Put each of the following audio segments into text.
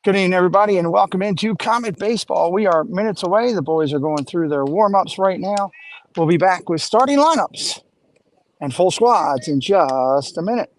Good evening, everybody, and welcome into Comet Baseball. We are minutes away. The boys are going through their warm-ups right now. We'll be back with starting lineups and full squads in just a minute.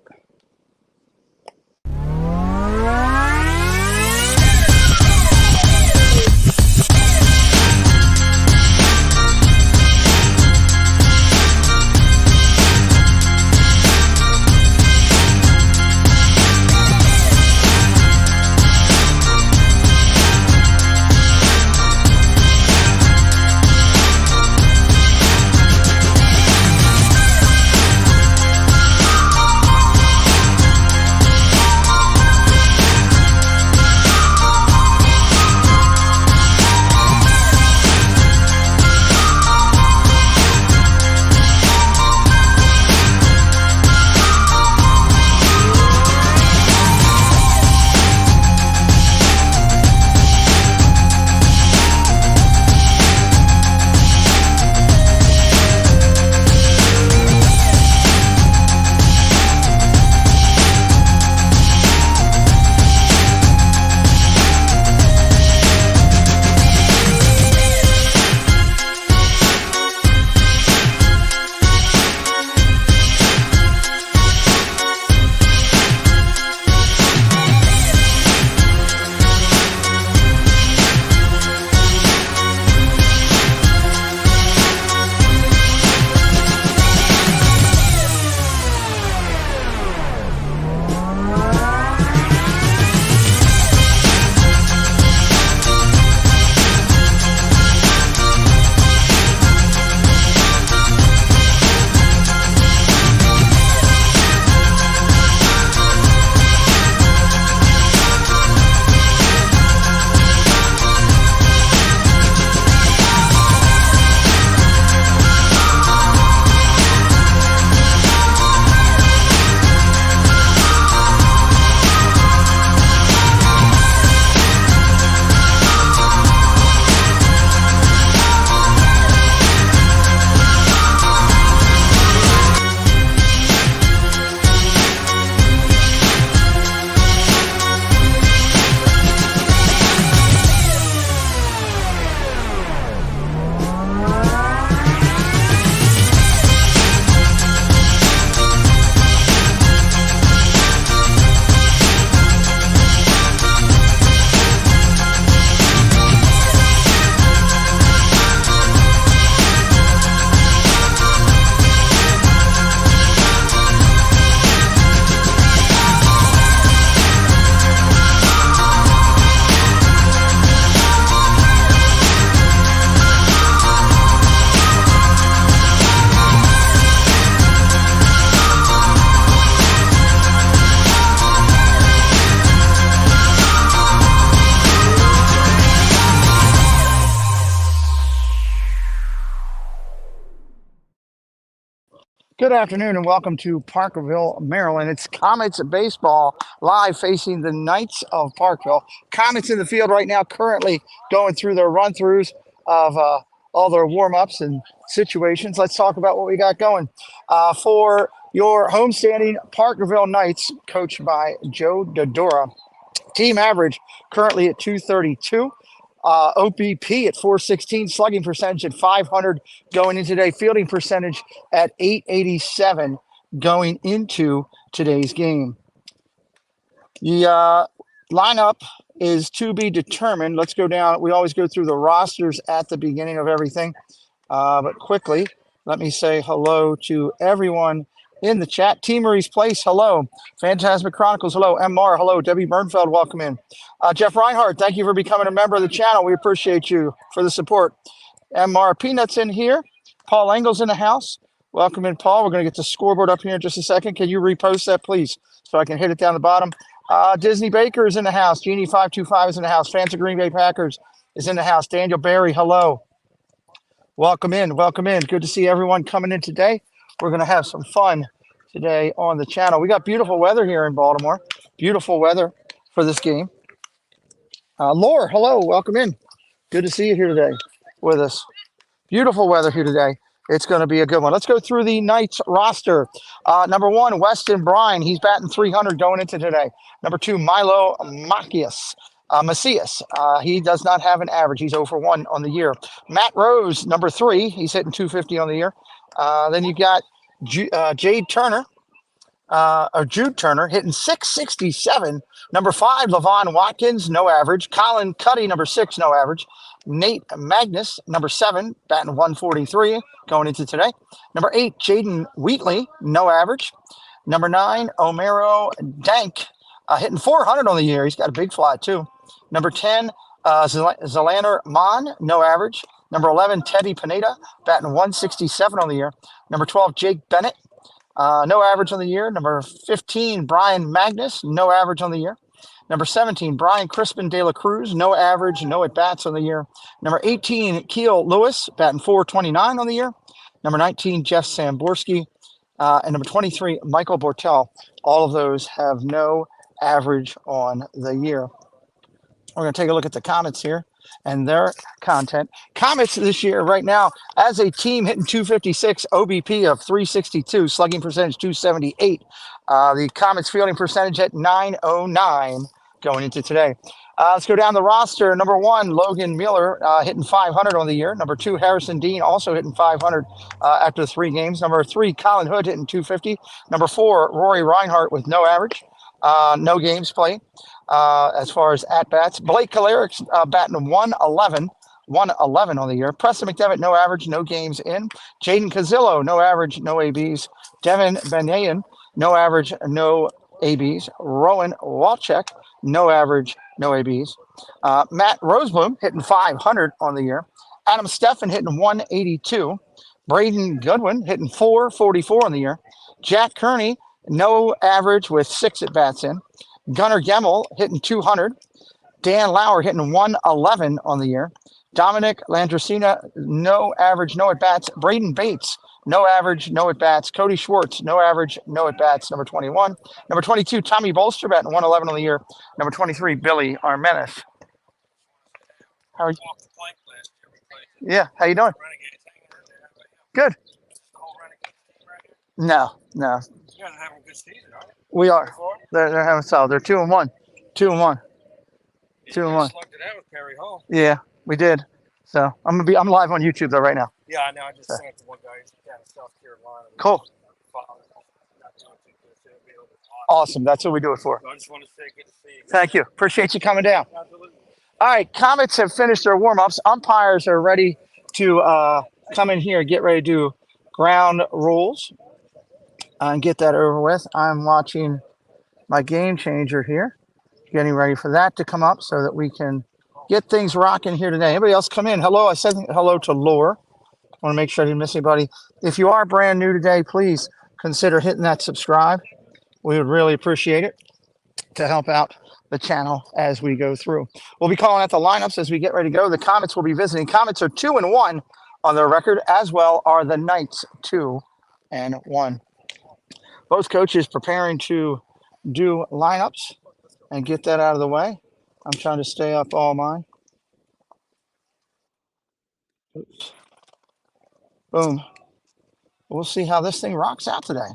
Good afternoon and welcome to Parkville, Maryland. It's Comets Baseball live facing the Knights of Parkville. Comets in the field right now, currently going through their run-throughs of all their warm-ups and situations. Let's talk about what we got going. For your homestanding Parkville Knights, coached by Joe Dodora, team average currently at 232. OBP at 416, slugging percentage at 500 going into today, fielding percentage at 887 going into today's game. The lineup is to be determined. Let's go down. We always go through the rosters at the beginning of everything. But quickly, let me say hello to everyone in the chat. Team Marie's Place, hello. Phantasmic Chronicles, hello. MR, hello. Debbie Bernfeld, welcome in. Jeff Reinhardt, thank you for becoming a member of the channel. We appreciate you for the support. MR Peanuts in here. Paul Engel's in the house. Welcome in, Paul. We're going to get the scoreboard up here in just a second. Can you repost that, please, so I can hit it down the bottom? Disney Baker is in the house. Genie525 is in the house. Fans of Green Bay Packers is in the house. Daniel Barry, hello. Welcome in. Welcome in. Good to see everyone coming in today. We're going to have some fun today on the channel. We got beautiful weather here in Baltimore. Beautiful weather for this game. Laura, hello. Welcome in. Good to see you here today with us. Beautiful weather here today. It's going to be a good one. Let's go through the Knights roster. Number 1, Weston Bryan. He's batting .300 going into today. Number 2, Milo Macias. Macias, he does not have an average. He's 0 for 1 on the year. Matt Rose, number 3, he's hitting 250 on the year. Then you got Jade Turner, or Jude Turner, hitting 667. Number 5, Levon Watkins, no average. Colin Cuddy, number 6, no average. Nate Magnus, number 7, batting 143 going into today. Number 8, Jaden Wheatley, no average. Number 9, Omero Dank, hitting 400 on the year. He's got a big fly, too. Number 10, Zelander Mon, no average. Number 11, Teddy Pineda, batting 167 on the year. Number 12, Jake Bennett, no average on the year. Number 15, Brian Magnus, no average on the year. Number 17, Brian Crispin De La Cruz, no average, no at-bats on the year. Number 18, Keel Lewis, batting 429 on the year. Number 19, Jeff Samborski. And number 23, Michael Bortel. All of those have no average on the year. We're going to take a look at the Comets here and their content. Comets this year, right now, as a team, hitting 256, OBP of 362, slugging percentage 278. The Comets fielding percentage at 909 going into today. Let's go down the roster. Number 1, Logan Mueller, hitting 500 on the year. Number 2, Harrison Dean, also hitting 500 after 3 games. Number 3, Colin Hood, hitting 250. Number 4, Rory Reinhardt with no average, no games played. As far as at-bats, Blake Kolarik's batting 111 on the year. Preston McDevitt, no average, no games in. Jaden Cazillo, no average, no ABs. Devin Benayan, no average, no ABs. Rowan Walchek, no average, no ABs. Matt Rosebloom, hitting 500 on the year. Adam Steffen, hitting 182. Braden Goodwin, hitting 444 on the year. Jack Kearney, no average with 6 at-bats in. Gunnar Gemmel, hitting 200. Dan Lauer, hitting 111 on the year. Dominic Landracina, no average, no at-bats. Braden Bates, no average, no at-bats. Cody Schwartz, no average, no at-bats, number 21. Number 22, Tommy Bolster, batting 111 on the year. Number 23, Billy Armenis. How are you? Yeah, how you doing? Good. No. You guys are having a good season, right? We are. They're having solid. They're 2-1. 2-1. 2-1. Slugged it out with Perry Hall. Yeah, we did. So I'm live on YouTube though right now. Yeah, I know. I just sent it to one guy who's down in South Carolina. Cool. Awesome. That's what we do it for. I just want to say good to see you. Thank you. Appreciate you coming down. Absolutely. All right, Comets have finished their warm-ups. Umpires are ready to come in here and get ready to do ground rules and get that over with. I'm watching my game changer here, getting ready for that to come up so that we can get things rocking here today. Anybody else come in? Hello. I said hello to Lore. I want to make sure I didn't miss anybody. If you are brand new today, please consider hitting that subscribe. We would really appreciate it to help out the channel as we go through. We'll be calling out the lineups as we get ready to go. The Comets will be visiting. Comets are 2-1 on their record, as well are the Knights 2-1. Both coaches preparing to do lineups and get that out of the way. I'm trying to stay up all mine. Oops. Boom. We'll see how this thing rocks out today.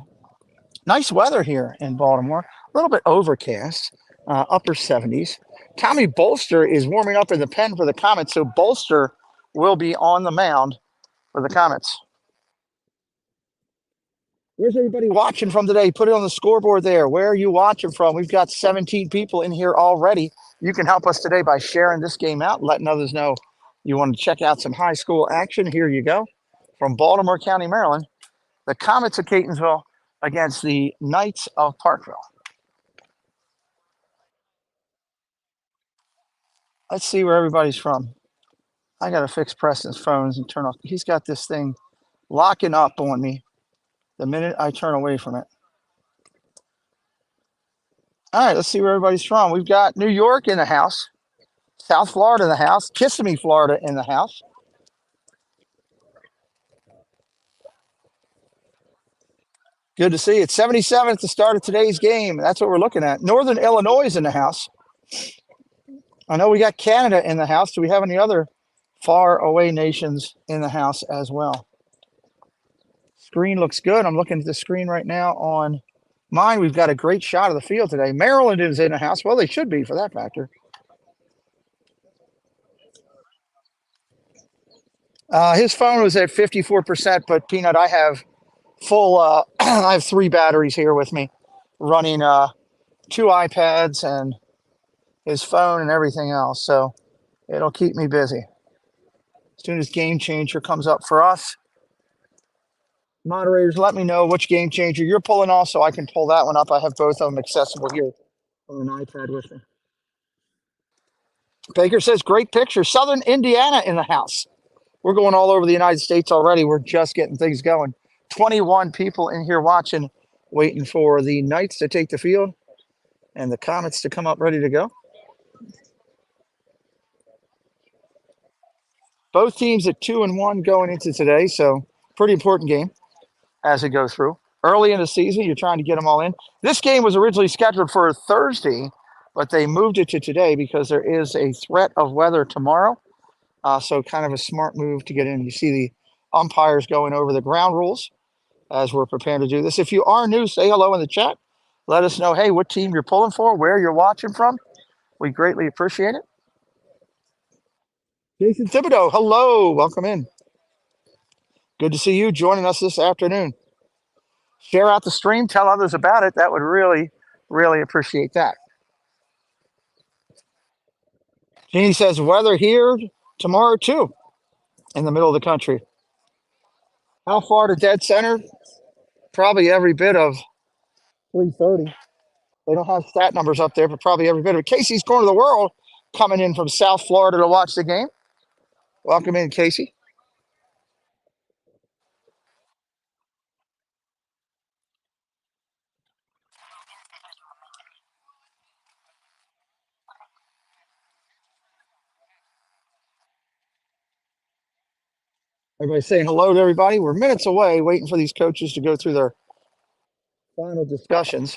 Nice weather here in Baltimore. A little bit overcast, upper 70s. Tommy Bolster is warming up in the pen for the Comets, so Bolster will be on the mound for the Comets. Where's everybody watching from today? Put it on the scoreboard there. Where are you watching from? We've got 17 people in here already. You can help us today by sharing this game out, letting others know you want to check out some high school action. Here you go. From Baltimore County, Maryland, the Comets of Catonsville against the Knights of Parkville. Let's see where everybody's from. I got to fix Preston's phones and turn off. He's got this thing locking up on me the minute I turn away from it. All right, let's see where everybody's from. We've got New York in the house, South Florida in the house, Kissimmee, Florida in the house. Good to see it. 77 at the start of today's game. That's what we're looking at. Northern Illinois is in the house. I know we got Canada in the house. Do we have any other far away nations in the house as well? Screen looks good. I'm looking at the screen right now on mine. We've got a great shot of the field today. Maryland is in the house. Well, they should be for that factor. His phone was at 54%, but Peanut, I have full. I have 3 batteries here with me, running 2 iPads and his phone and everything else. So it'll keep me busy. As soon as Game Changer comes up for us, moderators, let me know which Game Changer you're pulling off so I can pull that one up. I have both of them accessible here on an iPad with me. Baker says, great picture. Southern Indiana in the house. We're going all over the United States already. We're just getting things going. 21 people in here watching, waiting for the Knights to take the field and the Comets to come up ready to go. Both teams at 2-1 going into today, so pretty important game as it goes through. Early in the season, you're trying to get them all in. This game was originally scheduled for Thursday, but they moved it to today because there is a threat of weather tomorrow. So kind of a smart move to get in. You see the umpires going over the ground rules as we're preparing to do this. If you are new, say hello in the chat. Let us know, hey, what team you're pulling for, where you're watching from. We greatly appreciate it. Jason Thibodeau, hello. Welcome in. Good to see you joining us this afternoon. Share out the stream. Tell others about it. That would really, really appreciate that. Jeannie says, weather here tomorrow, too, in the middle of the country. How far to dead center? Probably every bit of 3:30. They don't have stat numbers up there, but probably every bit of it. Casey's Corner of the World coming in from South Florida to watch the game. Welcome in, Casey. Everybody saying hello to everybody. We're minutes away waiting for these coaches to go through their final discussions.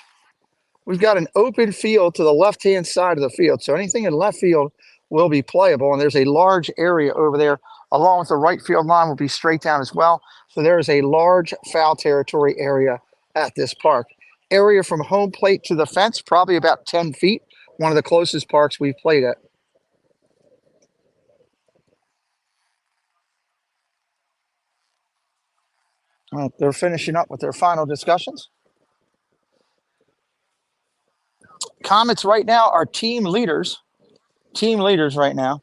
We've got an open field to the left-hand side of the field. So anything in left field will be playable. And there's a large area over there along with the right field line will be straight down as well. So there is a large foul territory area at this park. Area from home plate to the fence, probably about 10 feet. One of the closest parks we've played at. They're finishing up with their final discussions. Comets right now are team leaders. Team leaders right now.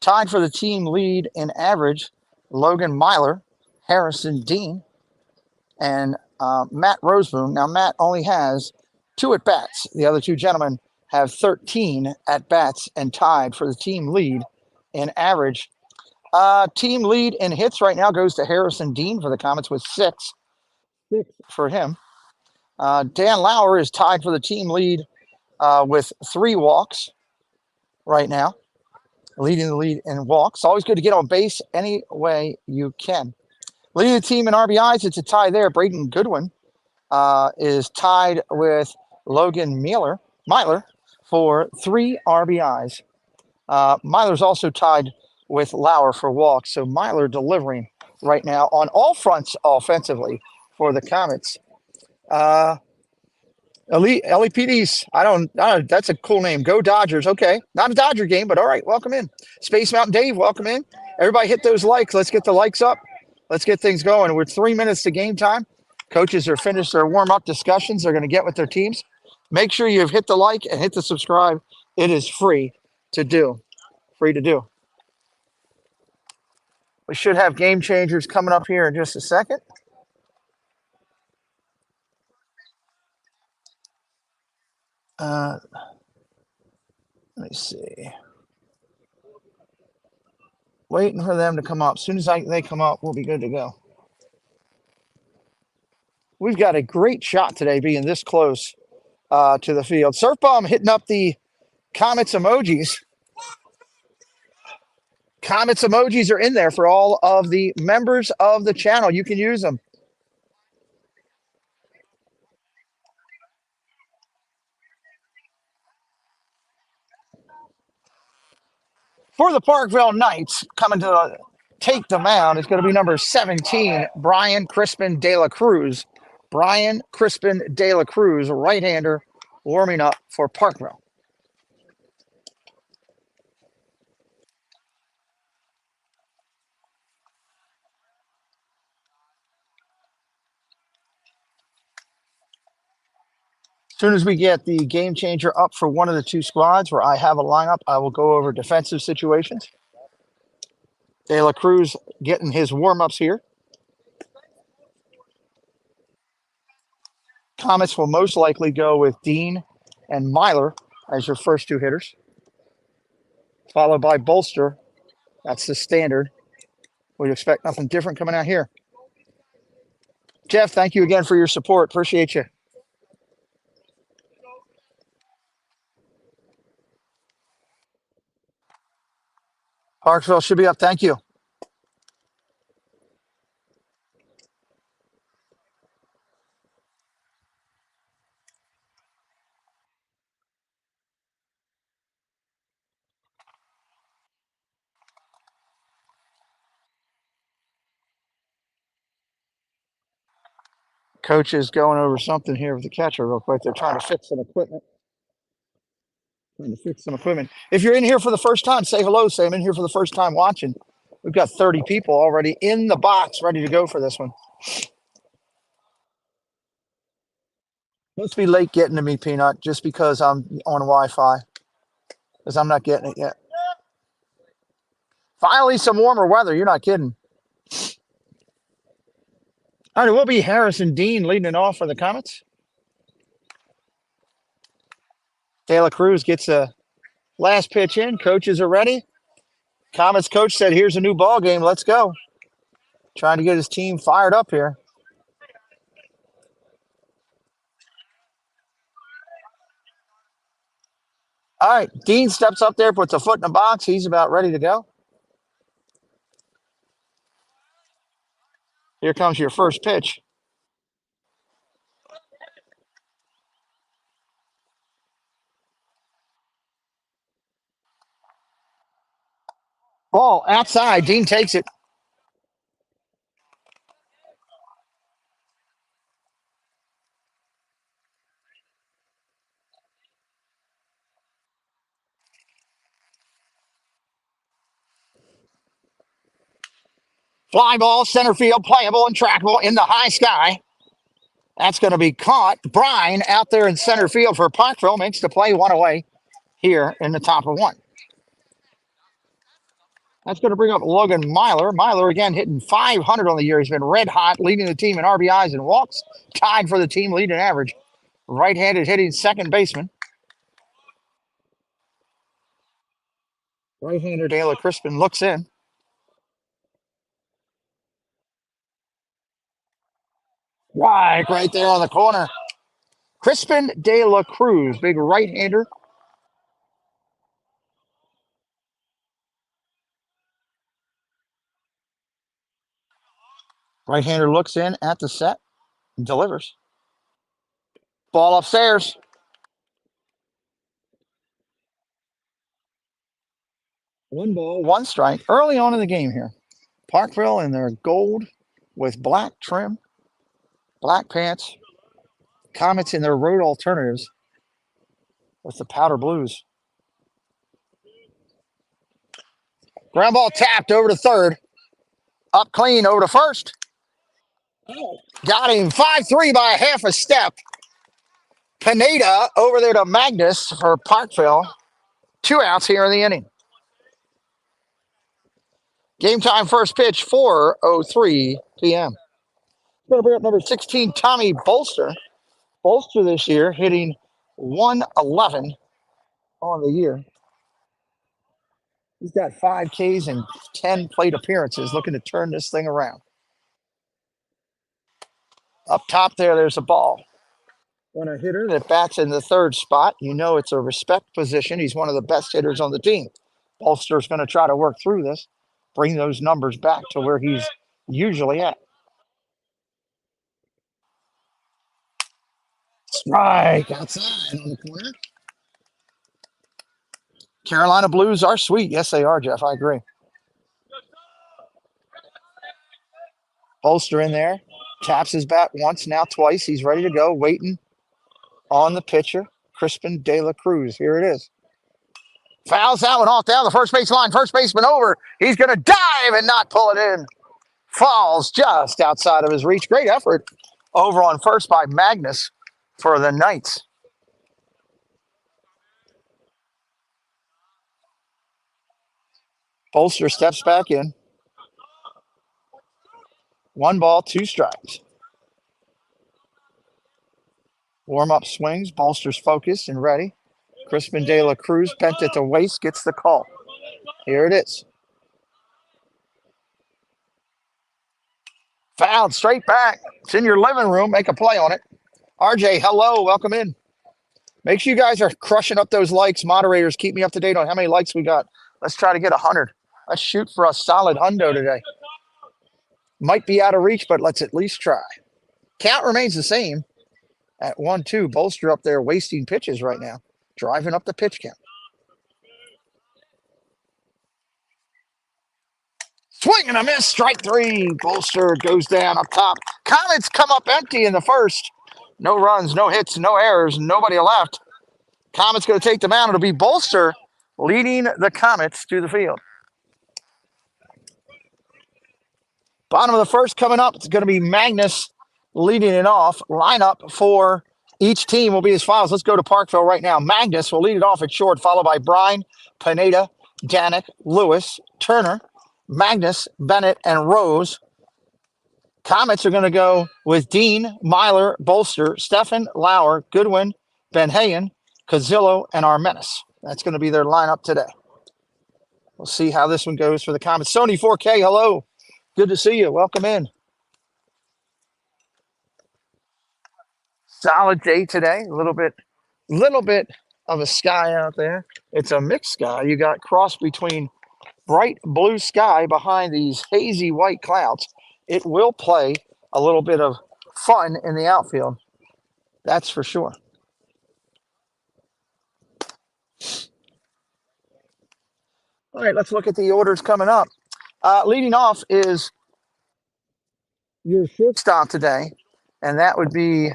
Tied for the team lead in average, Logan Myler, Harrison Dean, and Matt Roseboom. Now, Matt only has 2 at-bats. The other 2 gentlemen have 13 at-bats and tied for the team lead in average. Team lead in hits right now goes to Harrison Dean for the Comets with 6. 6 for him. Dan Lauer is tied for the team lead with 3 walks right now, leading the lead in walks. Always good to get on base any way you can. Leading the team in RBIs, it's a tie there. Braden Goodwin is tied with Logan Myler for 3 RBIs. Myler's also tied with Lauer for walks. So Myler delivering right now on all fronts offensively for the Comets. LEPDs. I don't. That's a cool name. Go Dodgers. Okay, not a Dodger game, but all right. Welcome in, Space Mountain Dave. Welcome in. Everybody, hit those likes. Let's get the likes up. Let's get things going. We're 3 minutes to game time. Coaches are finished their warm up discussions. They're going to get with their teams. Make sure you've hit the like and hit the subscribe. It is free to do. Free to do. We should have game changers coming up here in just a second. Let me see. Waiting for them to come up. As soon as they come up, we'll be good to go. We've got a great shot today being this close to the field. Surf Bomb hitting up the Comets emojis. Comets emojis are in there for all of the members of the channel. You can use them. For the Parkville Knights, coming to take the mound is going to be number 17, Brian Crispin De La Cruz. Brian Crispin De La Cruz, right-hander, warming up for Parkville. soon as we get the game changer up for one of the two squads where I have a lineup, I will go over defensive situations. De La Cruz getting his warm-ups here. Comets will most likely go with Dean and Myler as your first two hitters, followed by Bolster. That's the standard. We'd expect nothing different coming out here. Jeff, thank you again for your support. Appreciate you. Parkville should be up. Thank you. Coach is going over something here with the catcher real quick. They're trying to fix some equipment. If you're in here for the first time, say hello. Say I'm in here for the first time watching. We've got 30 people already in the box ready to go for this one. Must be late getting to me, Peanut, just because I'm on Wi-Fi. Because I'm not getting it yet. Finally, some warmer weather. You're not kidding. All right, it will be Harrison Dean leading it off for the Comets. De La Cruz gets a last pitch in. Coaches are ready. Comets coach said, here's a new ball game. Let's go. Trying to get his team fired up here. All right, Dean steps up there, puts a foot in the box. He's about ready to go. Here comes your first pitch. Ball outside. Dean takes it. Fly ball, center field, playable and trackable in the high sky. That's going to be caught. Brine out there in center field for Parkville makes the play one away here in the top of one. That's going to bring up Logan Myler. Myler again hitting .500 on the year. He's been red hot, leading the team in RBIs and walks, tied for the team lead in average. Right-handed hitting second baseman. Right-hander Dale Crispin looks in. Right there on the corner. Crispin De La Cruz, big right-hander. Right-hander looks in at the set and delivers. Ball upstairs. One ball, one strike. Early on in the game here. Parkville in their gold with black trim, black pants. Comets in their road alternatives with the powder blues. Ground ball tapped over to third. Up clean over to first. Got him 5-3 by a half a step. Pineda over there to Magnus for Parkville. 2 outs here in the inning. Game time first pitch, 4:03 p.m. Going to bring up number 16, Tommy Bolster. Bolster this year hitting 111 on the year. He's got 5 Ks and 10 plate appearances, looking to turn this thing around. Up top there's a ball. When a hitter that bats in the third spot, you know it's a respect position. He's one of the best hitters on the team. Bolster's going to try to work through this, bring those numbers back to where he's usually at. Strike outside on the corner. Carolina Blues are sweet. Yes, they are, Jeff. I agree. Bolster in there. Taps his bat once, now twice. He's ready to go, waiting on the pitcher, Crispin De La Cruz. Here it is. Fouls that one off down the first base line. First baseman over. He's going to dive and not pull it in. Falls just outside of his reach. Great effort over on first by Magnus for the Knights. Bolster steps back in. 1 ball, 2 strikes. Warm-up swings. Bolster's focused and ready. Crispin De La Cruz, bent at the waist, gets the call. Here it is. Fouled straight back. It's in your living room. Make a play on it. RJ, hello. Welcome in. Make sure you guys are crushing up those likes. Moderators, keep me up to date on how many likes we got. Let's try to get 100. Let's shoot for a solid hundo today. Might be out of reach, but let's at least try. Count remains the same at 1-2. Bolster up there wasting pitches right now. Driving up the pitch count. Swing and a miss. Strike 3. Bolster goes down up top. Comets come up empty in the first. No runs, no hits, no errors. Nobody left. Comets going to take the mound. It'll be Bolster leading the Comets to the field. Bottom of the first coming up. It's going to be Magnus leading it off. Lineup for each team will be as follows. Let's go to Parkville right now. Magnus will lead it off at short, followed by Brine, Pineda, Danik, Lewis, Turner, Magnus, Bennett, and Rose. Comets are going to go with Dean, Myler, Bolster, Stefan, Lauer, Goodwin, Ben Hayen, Cazillo, and Armenis. That's going to be their lineup today. We'll see how this one goes for the Comets. Sony 4K, hello. Good to see you. Welcome in. Solid day today. A little bit of a sky out there. It's a mixed sky. You got cross between bright blue sky behind these hazy white clouds. It will play a little bit of fun in the outfield. That's for sure. All right, let's look at the orders coming up. Leading off is your shortstop today, and that would be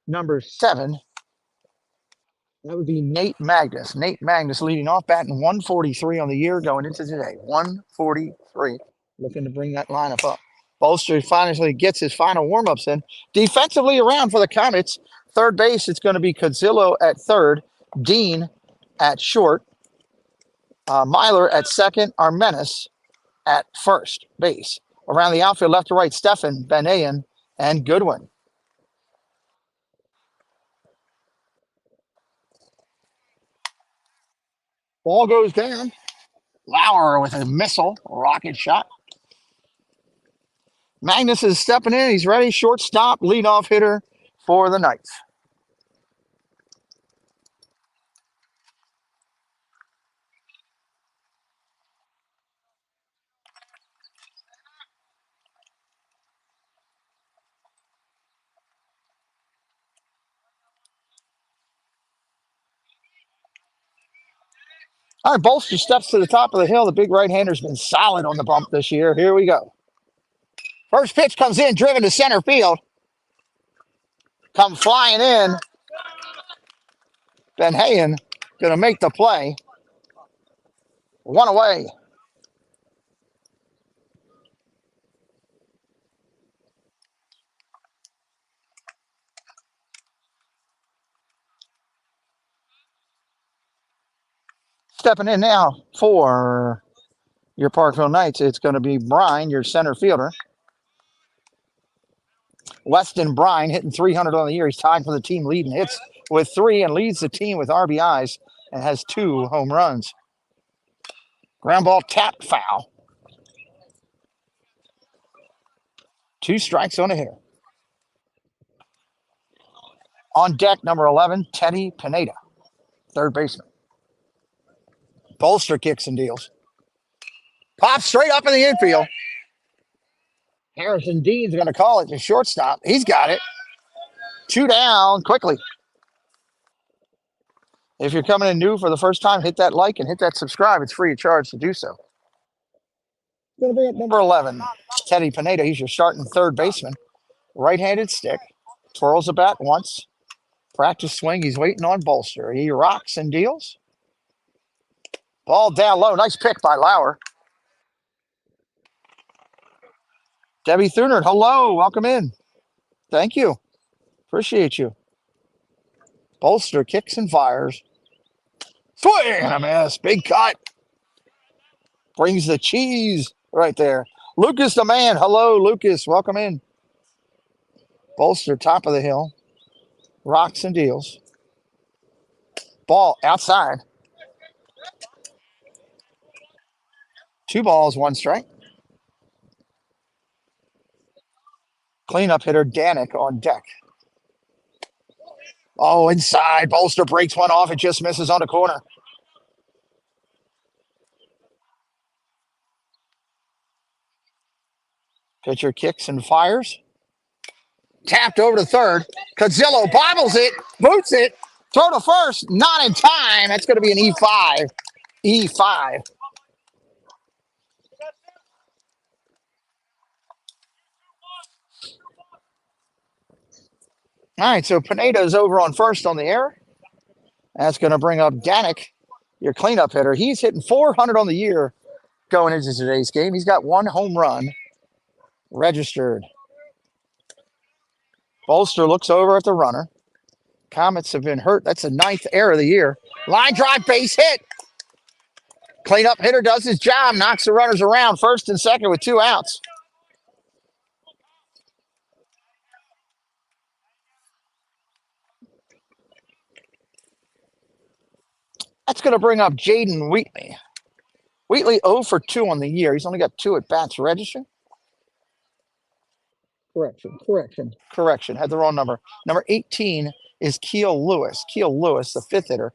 number 7. That would be Nate Magnus. Nate Magnus leading off, batting 143 on the year going into today. 143. Looking to bring that lineup up. Bolster finally gets his final warm-ups in. Defensively around for the Comets. Third base, it's going to be Cazillo at third. Dean at short. Myler at second. Armenis at first base. Around the outfield, left to right, Stefan, Benayan, and Goodwin. Ball goes down. Lauer with a missile, rocket shot. Magnus is stepping in. He's ready. Shortstop, leadoff hitter for the Knights. All right, Bolster steps to the top of the hill. The big right-hander's been solid on the bump this year. Here we go. First pitch comes in, driven to center field. Come flying in. Ben Hayen going to make the play. 1 away. Stepping in now for your Parkville Knights, it's going to be Brine, your center fielder. Weston Brine hitting 300 on the year. He's tied for the team lead in hits with 3 and leads the team with RBIs and has 2 home runs. Ground ball tap foul. 2 strikes on a hitter. On deck, number 11, Teddy Pineda, third baseman. Bolster kicks and deals. Pops straight up in the infield. Harrison Dean's going to call it to shortstop. He's got it. 2 down quickly. If you're coming in new for the first time, hit that like and hit that subscribe. It's free of charge to do so. Going to be at number 11, Teddy Pineda. He's your starting third baseman. Right-handed stick. Twirls the bat once. Practice swing. He's waiting on Bolster. He rocks and deals. Ball down low. Nice pick by Lauer. Debbie Thunert, hello. Welcome in. Thank you. Appreciate you. Bolster kicks and fires. Swing and a miss. Big cut. Brings the cheese right there. Lucas the man. Hello, Lucas. Welcome in. Bolster, top of the hill. Rocks and deals. Ball outside. 2 balls, 1 strike. Cleanup hitter Danik on deck. Oh, inside. Bolster breaks one off. It just misses on the corner. Pitcher kicks and fires. Tapped over to third. Cadzillo bobbles it, boots it, throw to first, not in time. That's going to be an E5. E5. All right, so Pineda's over on first on the air. That's going to bring up Danik, your cleanup hitter. He's hitting 400 on the year going into today's game. He's got 1 home run registered. Bolster looks over at the runner. Comets have been hurt. That's the 9th error of the year. Line drive, base hit. Cleanup hitter does his job, knocks the runners around first and second with 2 outs. That's going to bring up Jaden Wheatley. Wheatley 0 for 2 on the year. He's only got 2 at bats registered. Correction. Had the wrong number. Number 18 is Keel Lewis. Keel Lewis, the 5th hitter,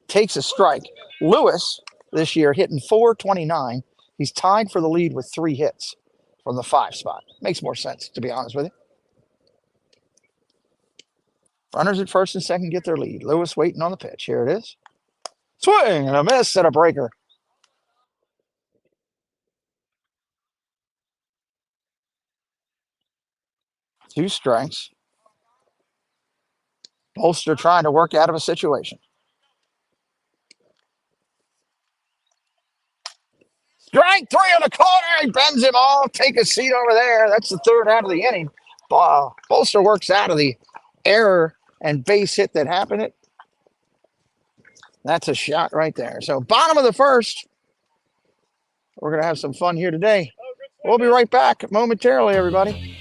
takes a strike. Lewis this year hitting 429. He's tied for the lead with 3 hits from the 5 spot. Makes more sense, to be honest with you. Runners at first and second get their lead. Lewis waiting on the pitch. Here it is. Swing and a miss and a breaker. Two strikes. Bolster trying to work out of a situation. Strike 3 on the corner. He bends him off. Take a seat over there. That's the 3rd out of the inning. Bolster works out of the error and base hit that happened. That's a shot right there. So bottom of the 1st. We're going to have some fun here today. We'll be right back momentarily, everybody.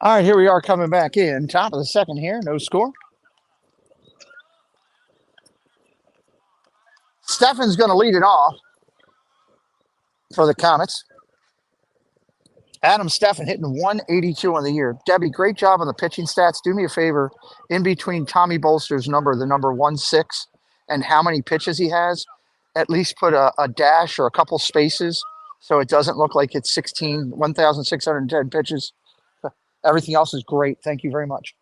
All right, here we are coming back in. Top of the 2nd here. No score. Steffen's going to lead it off for the Comets. Adam Steffen hitting 182 on the year. Debbie, great job on the pitching stats. Do me a favor, in between Tommy Bolster's number, the number 16, and how many pitches he has, at least put a dash or a couple spaces so it doesn't look like it's 1,610 pitches. Everything else is great. Thank you very much.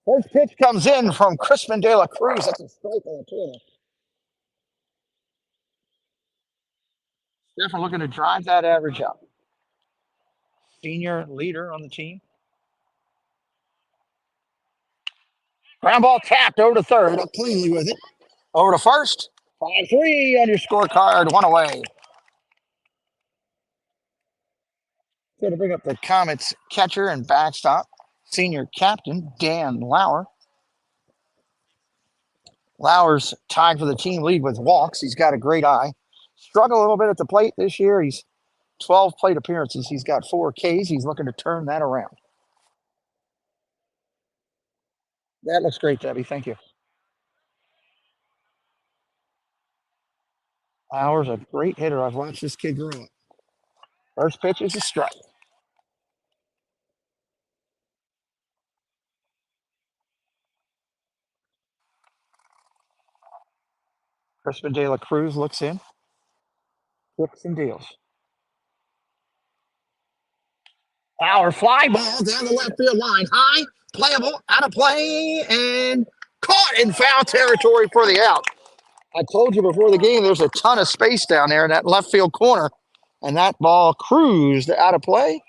First pitch comes in from Crispin De La Cruz. That's a strike on the corner. Steffen looking to drive that average up. Senior leader on the team. Ground ball tapped over to third. Up cleanly with it. Over to first. 5-3 on your scorecard. 1 away. Going to bring up the Comets catcher and backstop. Senior captain, Dan Lauer. Lauer's tied for the team lead with walks. He's got a great eye. Struggled a little bit at the plate this year. He's 12 plate appearances. He's got 4 Ks. He's looking to turn that around. That looks great, Debbie. Thank you. Howard's a great hitter. I've watched this kid grow up. First pitch is a strike. Crispin De La Cruz looks in, flips and deals. Our fly ball down the left field line. High, playable, out of play, and caught in foul territory for the out. I told you before the game there's a ton of space down there in that left field corner, and that ball cruised out of play,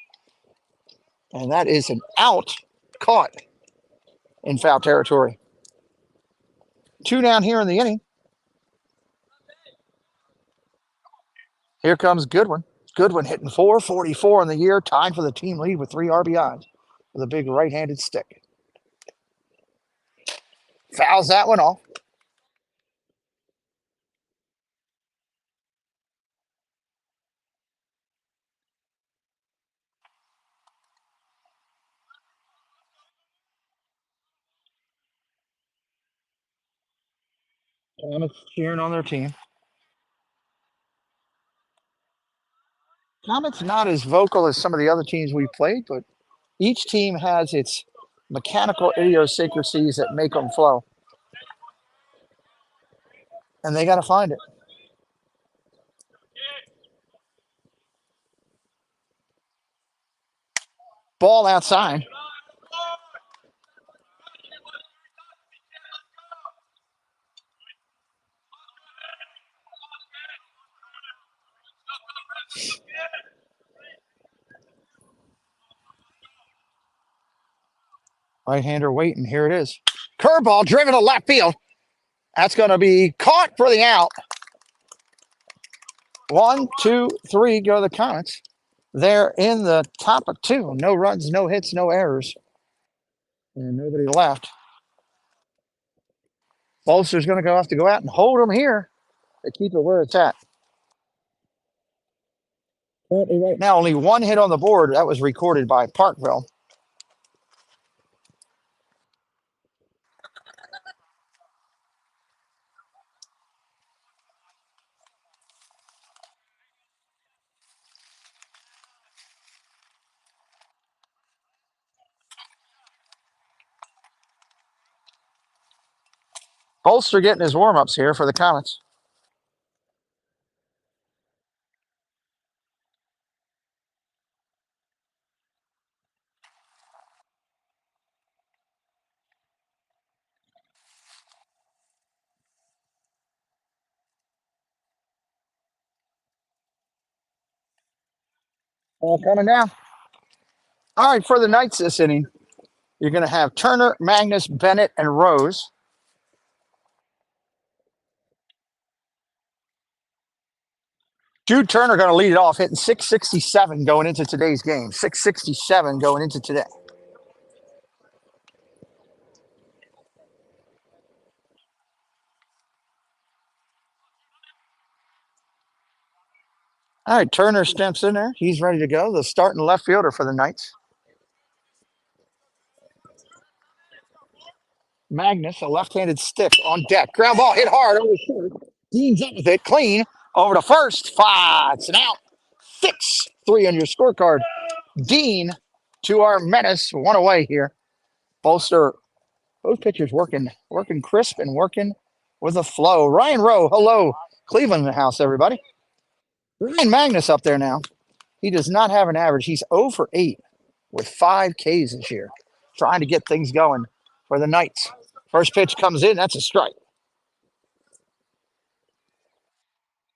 and that is an out caught in foul territory. Two down here in the inning. Here comes Goodwin. Goodwin hitting 444 in the year, tied for the team lead with 3 RBIs with a big right-handed stick. Fouls that one off. Comets cheering on their team. Comets not as vocal as some of the other teams we played, but each team has its mechanical idiosyncrasies that make them flow, and they got to find it. Ball outside. Right-hander waiting. Here it is. Curveball driven to left field. That's going to be caught for the out. 1, 2, 3 go the Comets. They're in the top of 2. No runs, no hits, no errors. And nobody left. Bolster's going to have to go out and hold them here to keep it where it's at. Currently right now, only 1 hit on the board. That was recorded by Parkville. Bolster getting his warm-ups here for the Comets. All coming down. All right, for the Knights this inning, you're going to have Turner, Magnus, Bennett, and Rose. Jude Turner going to lead it off, hitting 667 going into today's game. 667 going into today. All right, Turner steps in there. He's ready to go. The starting left fielder for the Knights. Magnus, a left-handed stick on deck. Ground ball hit hard over short. Dean's up with it, clean. Over to first. 5. It's an out. 6-3 on your scorecard. Dean to our menace. 1 away here. Bolster. Both pitchers working crisp and working with a flow. Ryan Rowe, hello. Cleveland in the house, everybody. Ryan Magnus up there now. He does not have an average. He's 0 for 8 with 5 Ks this year. Trying to get things going for the Knights. First pitch comes in. That's a strike.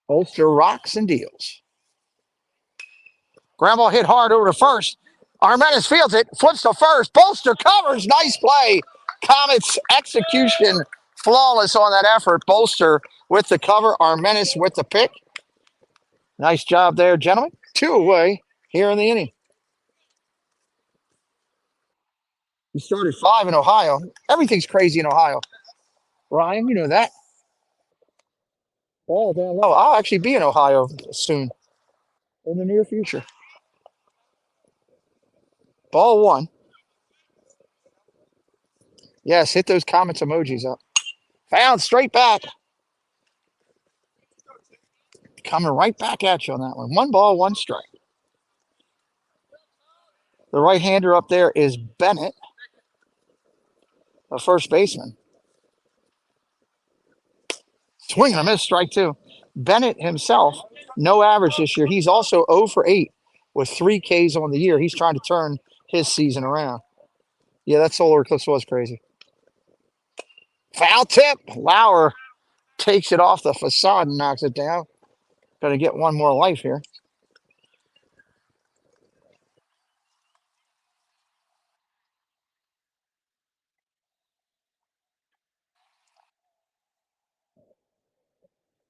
Bolster rocks and deals. Ground ball hit hard over to first. Armentis fields it, flips to first. Bolster covers. Nice play. Comets execution flawless on that effort. Bolster with the cover. Armentis with the pick. Nice job there, gentlemen. 2 away here in the inning. He started 5 in Ohio. Everything's crazy in Ohio. Ryan, you know that. Ball down low. I'll actually be in Ohio soon in the near future. Ball 1. Yes, hit those comments emojis up. Found straight back. Coming right back at you on that one. 1-1 strike. The right-hander up there is Bennett, the first baseman. Swing and a miss, strike two. Bennett himself, no average this year. He's also 0 for 8 with 3 Ks on the year. He's trying to turn his season around. Yeah, that solar eclipse was crazy. Foul tip. Lauer takes it off the facade and knocks it down. Going to get one more life here.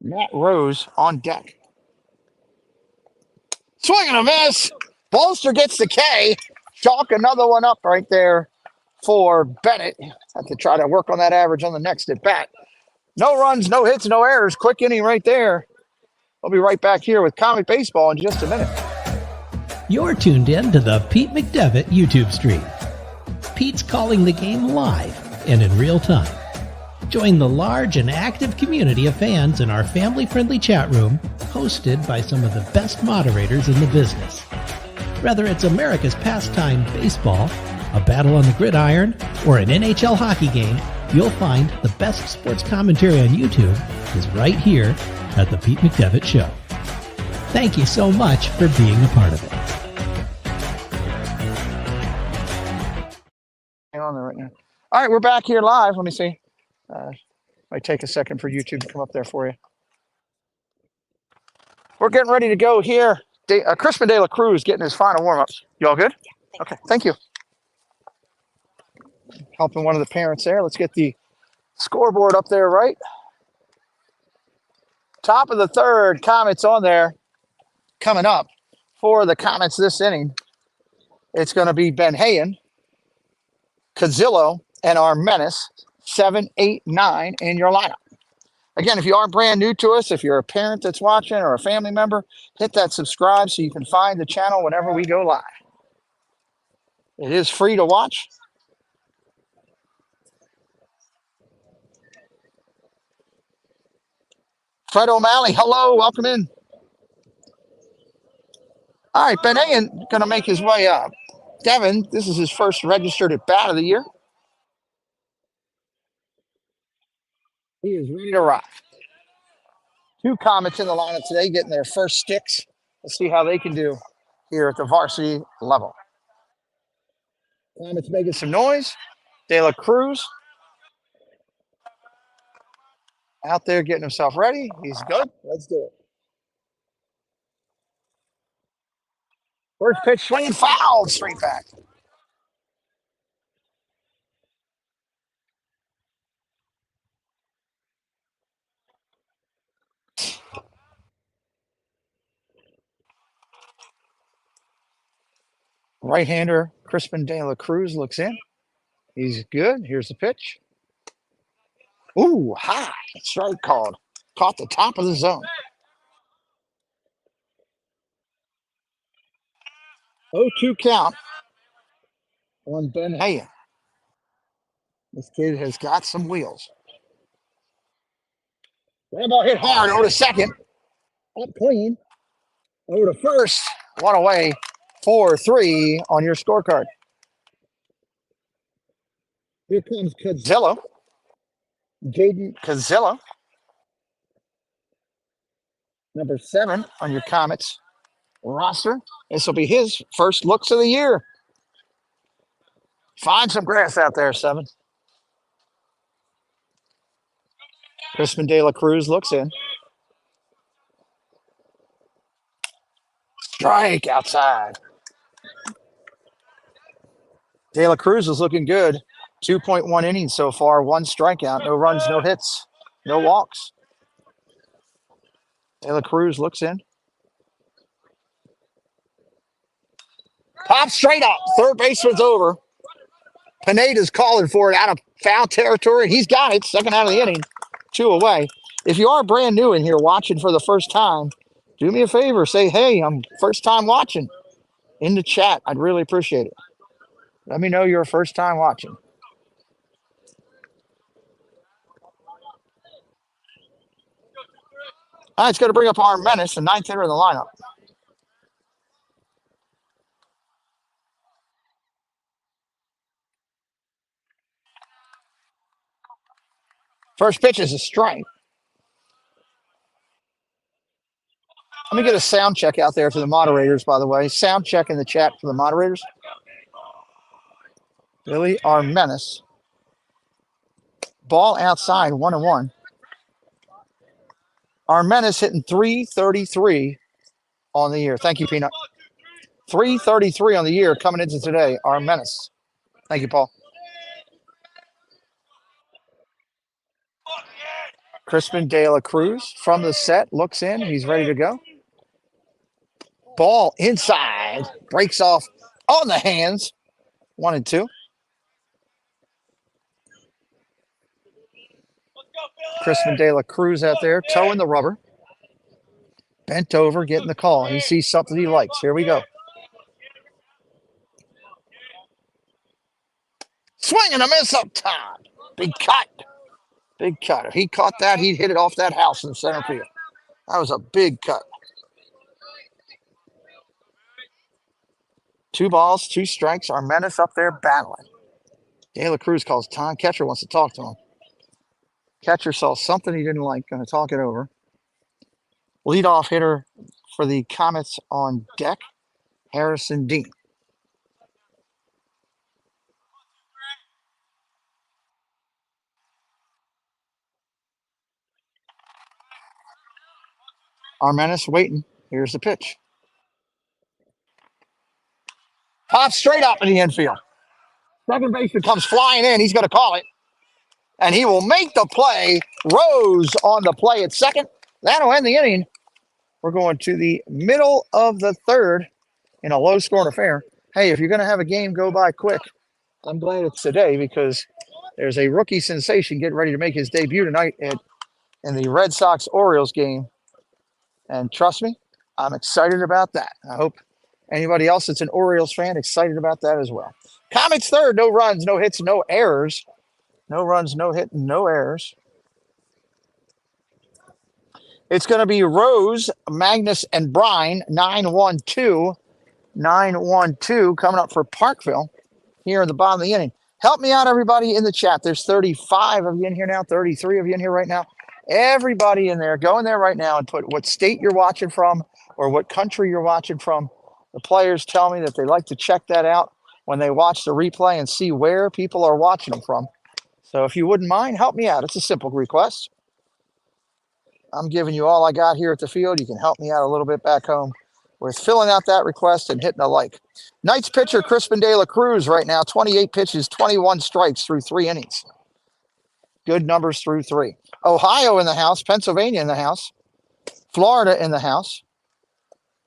Matt Rose on deck. Swing and a miss. Bolster gets the K. Chalk another one up right there for Bennett. Have to try to work on that average on the next at bat. No runs, no hits, no errors. Quick inning right there. I'll be right back here with Comic Baseball in just a minute. You're tuned in to the Pete McDevitt YouTube stream. Pete's calling the game live and in real time. Join the large and active community of fans in our family-friendly chat room, hosted by some of the best moderators in the business. Whether it's America's pastime baseball, a battle on the gridiron, or an NHL hockey game, you'll find the best sports commentary on YouTube is right here at the Pete McDevitt Show. Thank you so much for being a part of it. On there right now. All right, we're back here live. Let me see. Might take a second for YouTube to come up there for you. We're getting ready to go here. Crispin De La Cruz getting his final warm-ups. You all good? Okay, thank you. Helping one of the parents there. Let's get the scoreboard up there, right? Top of the third, Comets on there. Coming up for the Comets this inning, it's going to be Ben Hayen, Cazillo, and our menace, 7, 8, 9 in your lineup. Again, if you are brand new to us, if you're a parent that's watching or a family member, hit that subscribe so you can find the channel whenever we go live. It is free to watch. Fred O'Malley, hello, welcome in. All right, Ben Hayen going to make his way up. Devin, this is his first registered at bat of the year. He is ready to rock. 2 Comets in the lineup today, getting their first sticks. Let's see how they can do here at the varsity level. Comets making some noise. De La Cruz out there getting himself ready. He's good. Let's do it. First pitch, swinging foul, straight back. Right-hander Crispin De La Cruz looks in. He's good. Here's the pitch. Ooh, high. Strike called. Caught the top of the zone. 0-2 count on Ben Hayen. This kid has got some wheels. That ball hit hard over to second. Up clean. Over to first. One away. 4-3 on your scorecard. Here comes Cazillo. Jaden Cazillo. Number 7 on your Comets roster. This will be his first looks of the year. Find some grass out there, 7. Crispin De La Cruz looks in. Strike outside. De La Cruz is looking good. 2.1 innings so far, 1 strikeout, no runs, no hits, no walks. De La Cruz looks in. Pop straight up. Third baseman's over. Pineda's calling for it out of foul territory. He's got it. Second out of the inning. 2 away. If you are brand new in here watching for the first time, do me a favor. Say, hey, I'm first time watching in the chat. I'd really appreciate it. Let me know you're first time watching. All right, it's going to bring up our menace, the ninth hitter in the lineup. First pitch is a strike. Let me get a sound check out there for the moderators, by the way. Sound check in the chat for the moderators. Billy, our menace. Ball outside, 1-1. Our menace hitting 333 on the year. Thank you, Peanut. 333 on the year coming into today. Our menace. Thank you, Paul. Crispin De La Cruz from the set looks in. He's ready to go. Ball inside. Breaks off on the hands. 1-2. Crispin De La Cruz out there, toeing the rubber. Bent over, getting the call. He sees something he likes. Here we go. Swing and a miss up top. Big cut. Big cut. If he caught that, he'd hit it off that house in center field. That was a big cut. 2 balls, 2 strikes. Our menace up there battling. De La Cruz calls time. Catcher wants to talk to him. Catcher saw something he didn't like. Going to talk it over. Leadoff hitter for the Comets on deck, Harrison Dean. Our menace waiting. Here's the pitch. Pops straight up in the infield. Second baseman comes flying in. He's going to call it. And he will make the play. Rose on the play at second. That'll end the inning. We're going to the middle of the third in a low-scoring affair. Hey, if you're going to have a game go by quick, I'm glad it's today because there's a rookie sensation getting ready to make his debut tonight in the Red Sox-Orioles game. And trust me, I'm excited about that. I hope anybody else that's an Orioles fan excited about that as well. Comets third, no runs, no hits, no errors. No runs, no hit, no errors. It's going to be Rose, Magnus, and Brine, 9-1-2. 9-1-2 coming up for Parkville here in the bottom of the inning. Help me out, everybody, in the chat. There's 35 of you in here now, 33 of you in here right now. Everybody in there, go in there right now and put what state you're watching from or what country you're watching from. The players tell me that they like to check that out when they watch the replay and see where people are watching them from. So if you wouldn't mind, help me out. It's a simple request. I'm giving you all I got here at the field. You can help me out a little bit back home with filling out that request and hitting a like. Knights pitcher Crispin De La Cruz right now, 28 pitches, 21 strikes through 3 innings. Good numbers through 3. Ohio in the house, Pennsylvania in the house, Florida in the house,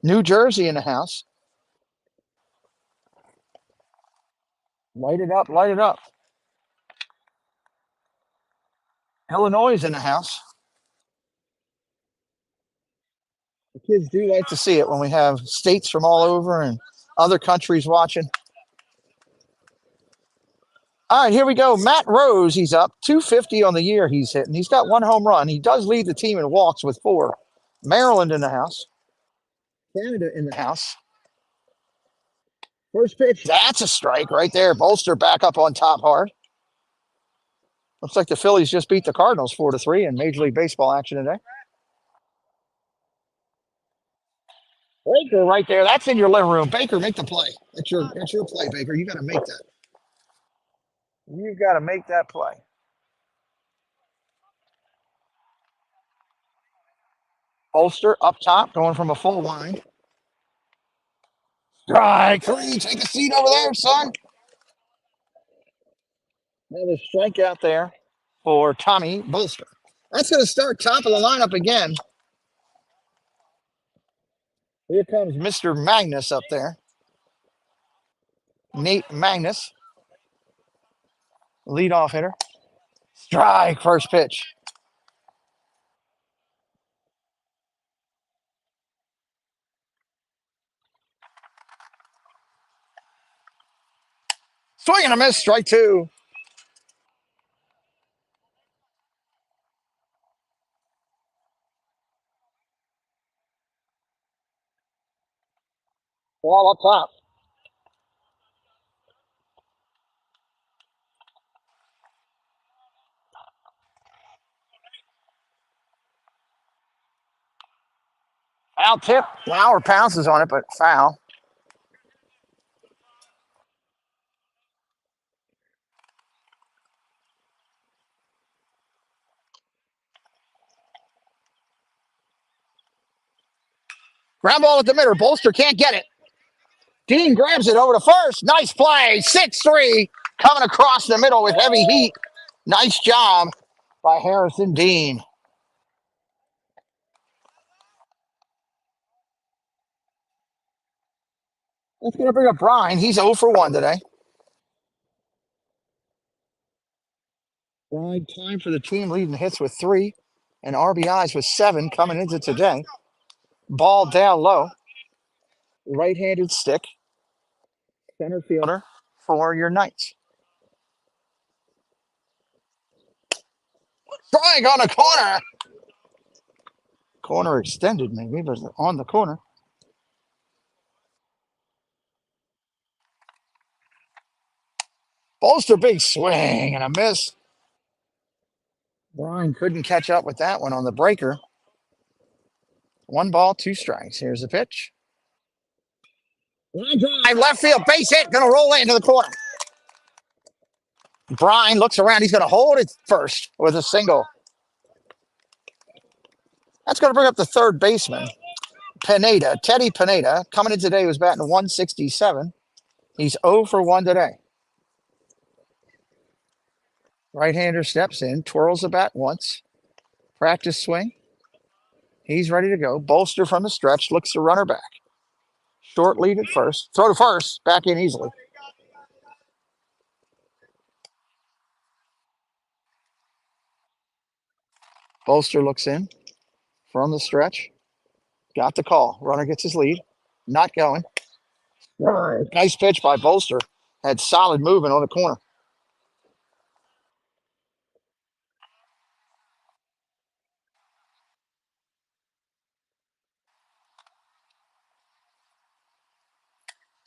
New Jersey in the house. Light it up, light it up. Illinois is in the house. The kids do like to see it when we have states from all over and other countries watching. All right, here we go. Matt Rose, he's up. 250 on the year he's hitting. He's got 1 home run. He does lead the team in walks with 4. Maryland in the house. Canada in the house. First pitch. That's a strike right there. Bolster back up on top hard. Looks like the Phillies just beat the Cardinals 4-3 in Major League Baseball action today. Baker right there. That's in your living room. Baker, make the play. It's your play, Baker. You got to make that. You've got to make that play. Bolster up top, going from a full line. Strike 3. Take a seat over there, son. Another strikeout there for Tommy Bolster. That's going to start top of the lineup again. Here comes Mr. Magnus up there. Nate Magnus, leadoff hitter. Strike, first pitch. Swing and a miss, strike 2. Ball up top. Foul tip. Lauer pounces on it, but foul. Ground ball at the middle. Bolster can't get it. Dean grabs it over to first. Nice play. 6-3. Coming across the middle with heavy heat. Nice job by Harrison Dean. That's going to bring up Brian. He's 0 for 1 today. Brian time for the team, leading hits with 3 and RBIs with 7 coming into today. Ball down low. Right-handed stick. Center fielder for your Knights. Strike on the corner. Corner extended maybe, but on the corner. Bolster, big swing and a miss. Brian couldn't catch up with that one on the breaker. 1 ball, 2 strikes. Here's the pitch. Line drive, left field, base hit, gonna roll it into the corner. Brian looks around, he's gonna hold it first with a single. That's gonna bring up the third baseman, Pineda. Teddy Pineda, coming in today, was batting 167. He's 0 for 1 today. Right-hander steps in, twirls the bat once. Practice swing. He's ready to go. Bolster from the stretch, looks the runner back. Short lead at first. Throw to first, back in easily. Bolster looks in from the stretch. Got the call. Runner gets his lead. Not going. Nice pitch by Bolster. Had solid movement on the corner.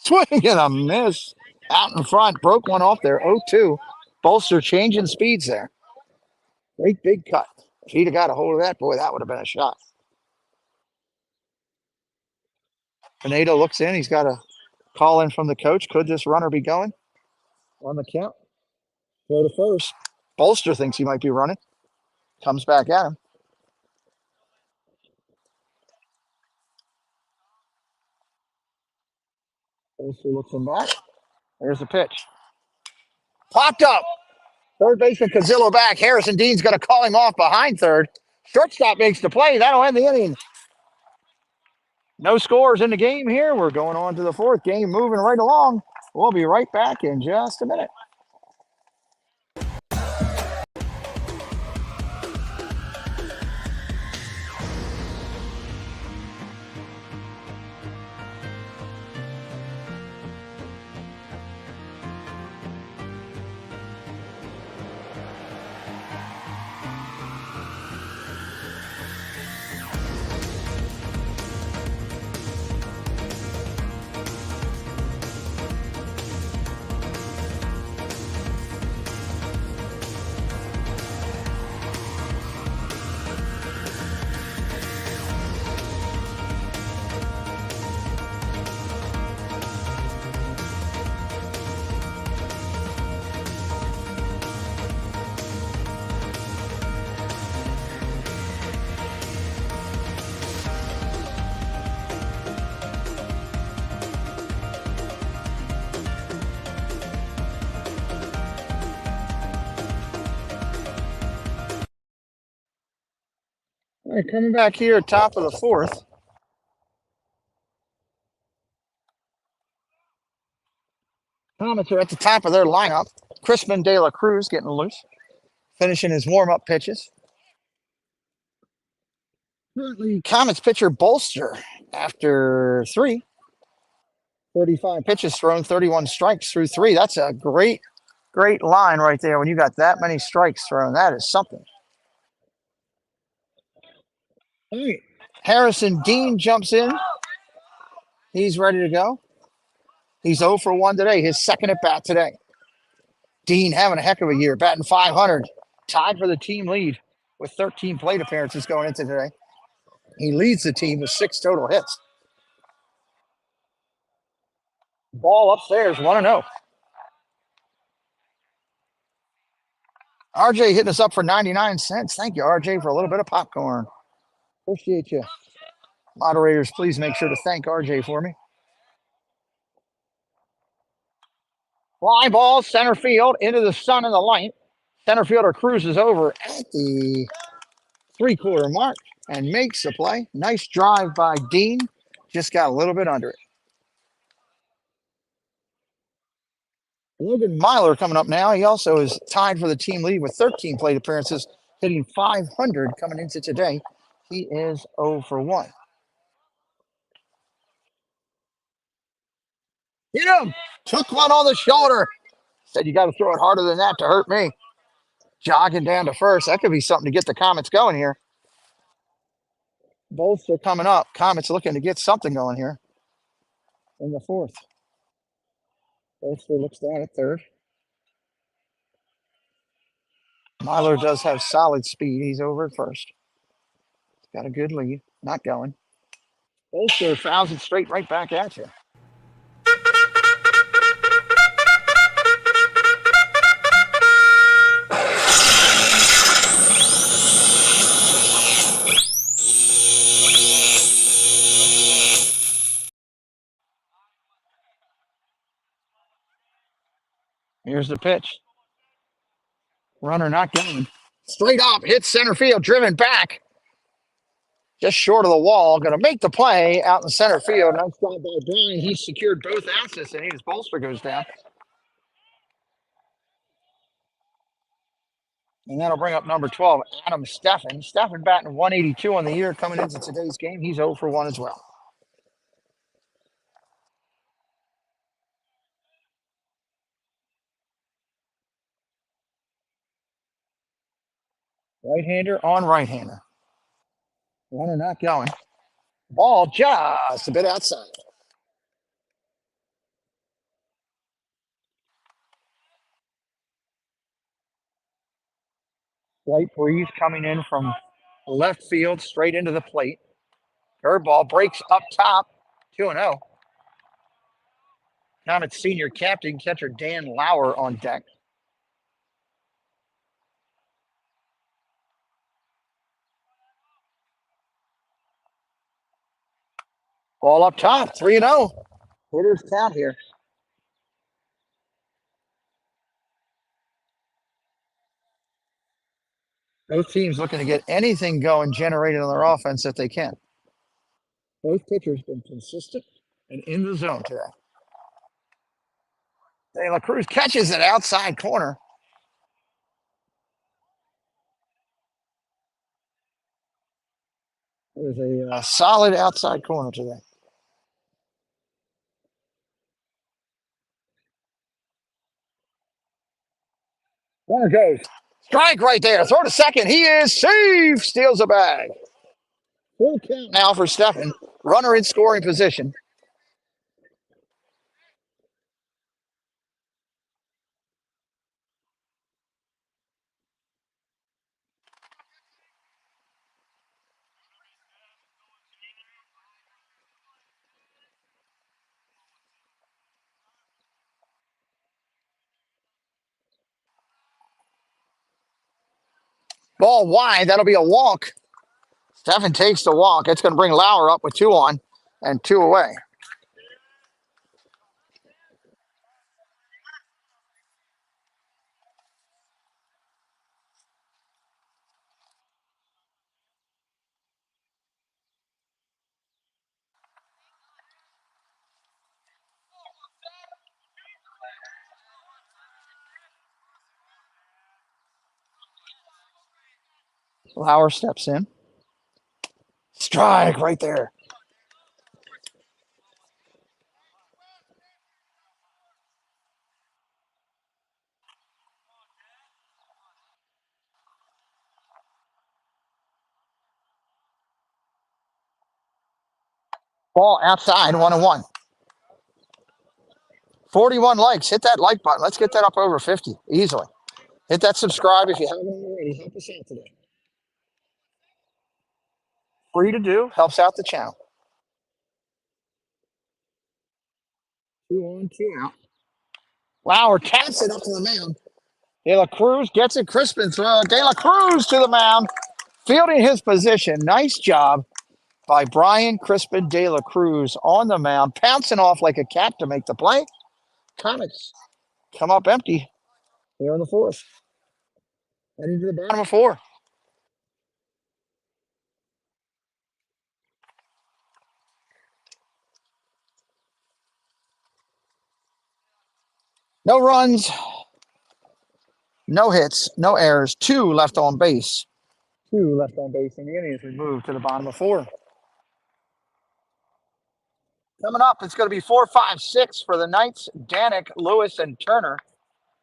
Swing and a miss. Out in front. Broke one off there. 0-2. Bolster changing speeds there. Great big cut. If he'd have got a hold of that, boy, that would have been a shot. Pineda looks in. He's got a call in from the coach. Could this runner be going on the count? Throw to first. Bolster thinks he might be running. Comes back at him. Bolster looks him back. There's the pitch. Popped up. Third baseman Cazillo back. Harrison Dean's going to call him off behind third. Shortstop makes the play. That'll end the inning. No scores in the game here. We're going on to the fourth. Game moving right along. We'll be right back in just a minute. All right, coming back here, top of the fourth. Comets are at the top of their lineup. Crispin De La Cruz getting loose, finishing his warm-up pitches. Currently, Comets pitcher Bolster after 35 pitches thrown, 31 strikes through 3. That's a great line right there. When you got that many strikes thrown, that is something. All right. Harrison Dean jumps in. He's ready to go. He's 0 for 1 today, his second at bat today. Dean having a heck of a year, batting 500, tied for the team lead with 13 plate appearances going into today. He leads the team with 6 total hits. Ball upstairs, 1-0. RJ hitting us up for 99 cents. Thank you, RJ, for a little bit of popcorn. Appreciate you. Moderators, please make sure to thank RJ for me. Fly ball, center field, into the sun and the light. Center fielder cruises over at the 3-quarter mark and makes the play. Nice drive by Dean. Just got a little bit under it. Logan Myler coming up now. He also is tied for the team lead with 13 plate appearances, hitting 500 coming into today. He is 0 for 1. Hit him! Took one on the shoulder. Said you got to throw it harder than that to hurt me. Jogging down to first. That could be something to get the Comets going here. Both are coming up. Comets looking to get something going here in the fourth. Bolster looks down at third. Myler does have solid speed. He's over at first. He's got a good lead. Not going. Bolster fouls it straight right back at you. Here's the pitch. Runner not going. Straight up, hits center field, driven back. Just short of the wall. Going to make the play out in center field. Nice job by Brian. He secured both assets, and his bolster goes down. And that'll bring up number 12, Adam Steffen. Steffen batting 182 on the year coming into today's game. He's 0 for 1 as well. Right-hander on right-hander. Runner not going. Ball just a bit outside. Slight breeze coming in from left field straight into the plate. Curveball breaks up top, 2-0. Comets senior captain catcher Dan Lauer on deck. Ball up top, 3-0. Hitters count here. Both teams looking to get anything going, generated on their offense if they can. Both pitchers been consistent and in the zone today. De La Cruz catches it outside corner. There's a solid outside corner today. Runner goes. Strike right there. Throw to second. He is safe. Steals a bag. Full count now for Steffen. Runner in scoring position. Ball wide. That'll be a walk. Steffen takes the walk. It's going to bring Lauer up with 2 on and 2 away. Lauer steps in. Strike right there. Ball outside, 1-1. 41 likes. Hit that like button. Let's get that up over 50 easily. Hit that subscribe if you haven't already. Help us out today. Free to do. Helps out the channel. 2 on, 2 out. Lauer taps it up to the mound. De La Cruz gets it. Crispin throw. De La Cruz to the mound. Fielding his position. Nice job by Brian Crispin De La Cruz on the mound. Pouncing off like a cat to make the play. Comets come up empty here in the fourth. Heading to the bottom of 4. No runs, no hits, no errors. 2 left on base. 2 left on base, and the Indians would move to the bottom of 4. Coming up, it's going to be 4, 5, 6 for the Knights. Danik, Lewis, and Turner.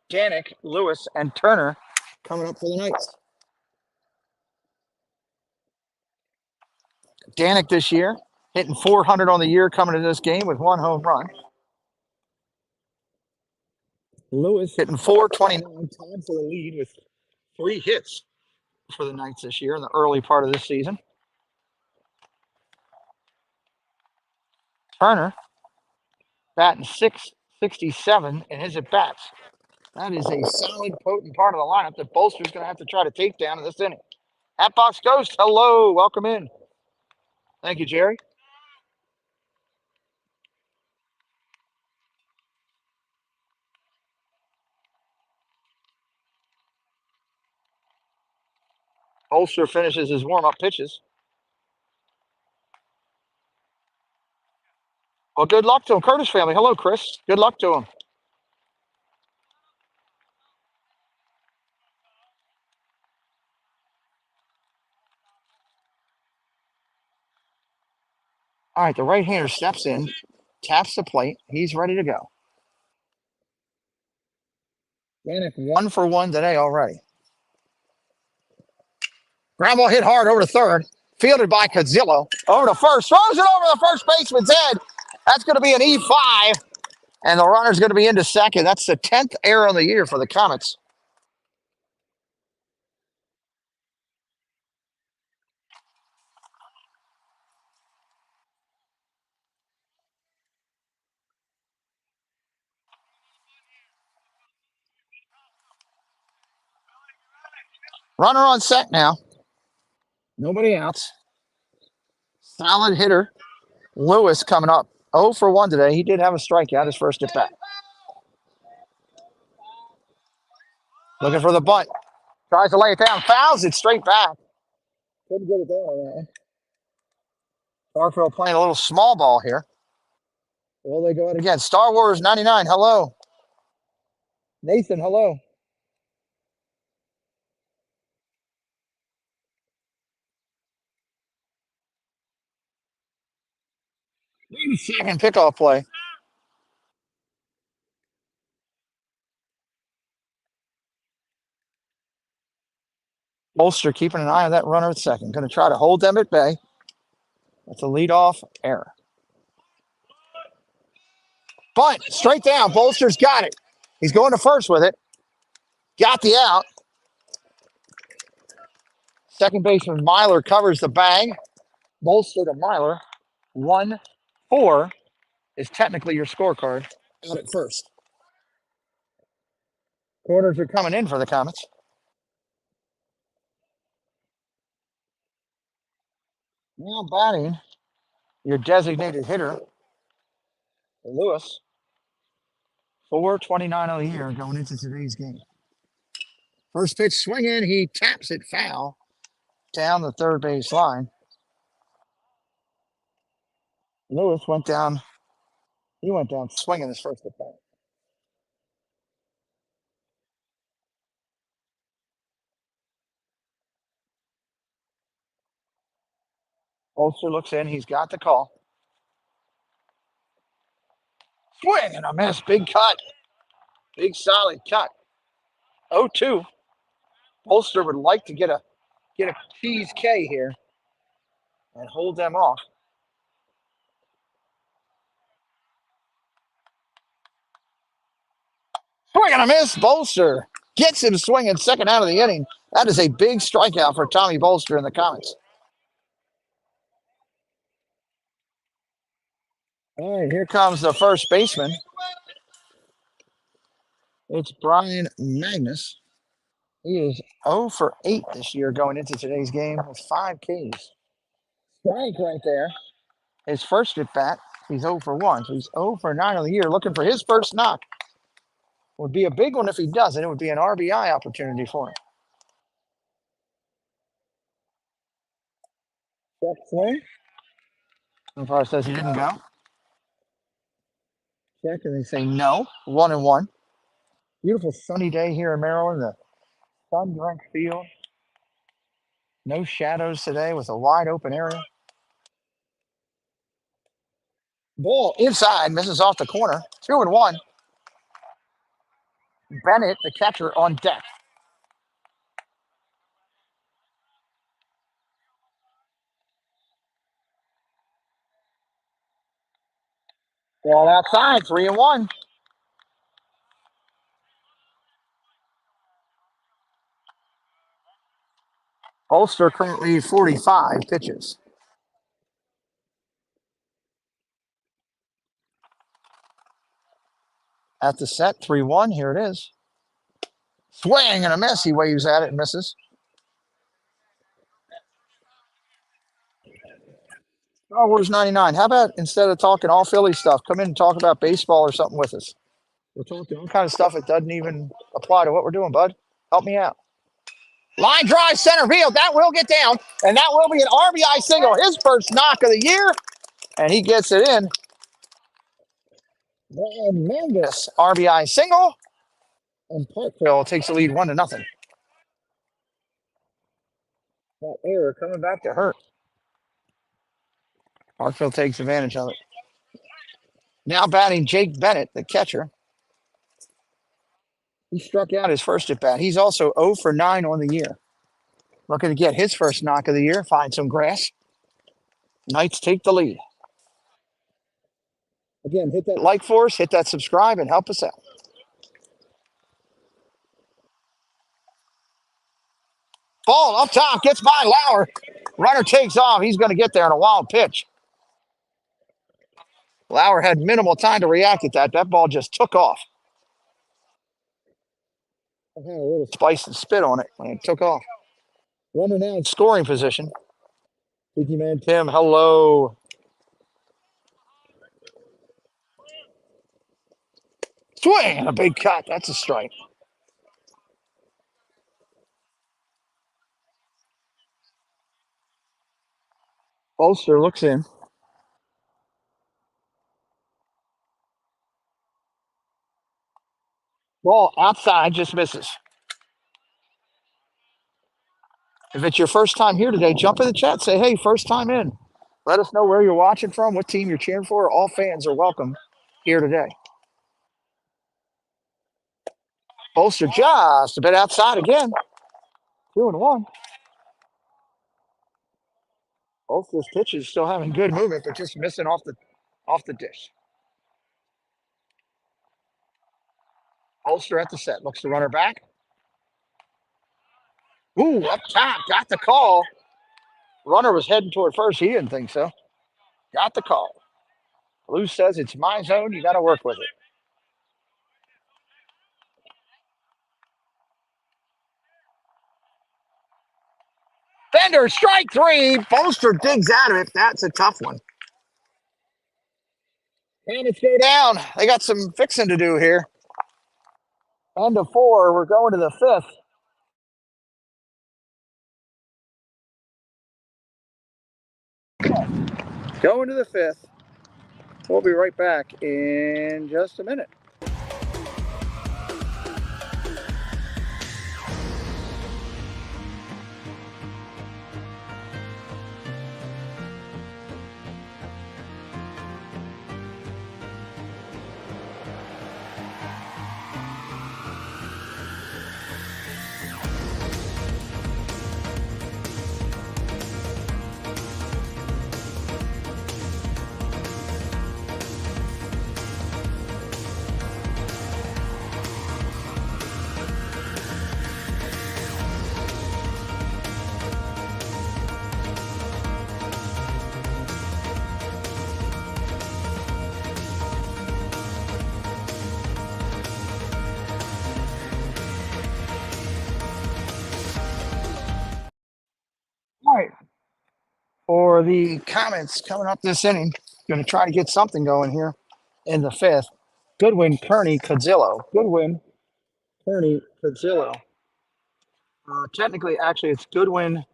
Danik, Lewis, and Turner coming up for the Knights. Danik this year hitting 400 on the year coming into this game with 1 home run. Lewis hitting 429, tied for the lead with 3 hits for the Knights this year in the early part of this season. Turner batting .667 in his at bats. That is a solid, potent part of the lineup that Bolster's going to have to try to take down in this inning. Hatbox Ghost, hello, welcome in. Thank you, Jerry. Bolster finishes his warm-up pitches. Well, good luck to him. Curtis family, hello, Chris. Good luck to him. All right, the right-hander steps in, taps the plate. He's ready to go. Danik 1 for 1 today already. Ground ball hit hard over to third. Fielded by Cadzillo. Over to first. Throws it over the first baseman's head. That's going to be an E5. And the runner's going to be into second. That's the 10th error of the year for the Comets. Runner on set now. Nobody else. Solid hitter. Lewis coming up 0 for 1 today. He did have a strikeout his first at bat. Looking for the bunt. Tries to lay it down. Fouls it straight back. Couldn't get it there. Parkville playing a little small ball here. Will they go out again? Star Wars 99, hello. Nathan, hello. Second pickoff play. Bolster keeping an eye on that runner at second. Going to try to hold them at bay. That's a leadoff error. Bunt, straight down. Bolster's got it. He's going to first with it. Got the out. Second baseman Myler covers the bag. Bolster to Myler. 1-4 is technically your scorecard. Out at first. Corners are coming in for the Comets. Now batting, your designated hitter, Lewis. 429 of the year going into today's game. First pitch swinging, he taps it foul down the third base line. Lewis went down. He went down swinging his first at bat. Bolster looks in. He's got the call. Swing and a miss. Big cut. Big solid cut. 0-2. Bolster would like to get a cheese K here and hold them off. and a miss. Bolster gets him swinging second out of the inning. That is a big strikeout for Tommy Bolster in the Comets. All right, here comes the first baseman. It's Brian Magnus. He is 0 for 8 this year going into today's game with 5 Ks. Strike right there. His first at bat, he's 0 for 1. So he's 0 for 9 on the year, looking for his first knock. Would be a big one if he doesn't. It would be an RBI opportunity for him. Check swing. Umpire says he didn't go. Check, and they say no. 1-1. Beautiful sunny day here in Maryland. The sun-drenched field. No shadows today with a wide open area. Ball inside, misses off the corner. 2-1. Bennett, the catcher, on deck. Ball outside, 3-1. Bolster currently 45 pitches. At the set, 3-1. Here it is. Swing and a miss. He waves at it and misses. Oh, where's 99? How about instead of talking all Philly stuff, come in and talk about baseball or something with us? We're talking all kind of stuff that doesn't even apply to what we're doing, bud. Help me out. Line drive center field. That will get down, and that will be an RBI single. His first knock of the year, and he gets it in. Brian Magnus, RBI single, and Parkville takes the lead 1-0. That error coming back to hurt. Parkville takes advantage of it. Now batting Jake Bennett, the catcher. He struck out his first at bat. He's also 0 for 9 on the year. Looking to get his first knock of the year, find some grass. Knights take the lead. Again, hit that like for us, hit that subscribe, and help us out. Ball up top, gets by Lauer. Runner takes off. He's going to get there on a wild pitch. Lauer had minimal time to react at that. That ball just took off. I had a little spice and spit on it when it took off. Runner now in scoring position. Tiki Man Tim, hello. Swing and a big cut. That's a strike. Bolster looks in. Ball outside, just misses. If it's your first time here today, jump in the chat. Say, hey, first time in. Let us know where you're watching from, what team you're cheering for. All fans are welcome here today. Bolster just a bit outside again. 2-1. Bolster's pitches still having good movement, but just missing off the dish. Bolster at the set. Looks the runner back. Ooh, up top. Got the call. Runner was heading toward first. He didn't think so. Got the call. Blue says it's my zone. You got to work with it. Fender, strike 3. Bolster digs out of it. That's a tough one. And it's go down. They got some fixing to do here. End of 4. We're going to the 5th. Going to the 5th. We'll be right back in just a minute. for the Comets coming up this inning. Going to try to get something going here in the fifth. Goodwin, Kearney, Cadzillo. Goodwin, Kearney, Cadzillo. Technically, actually, it's Goodwin,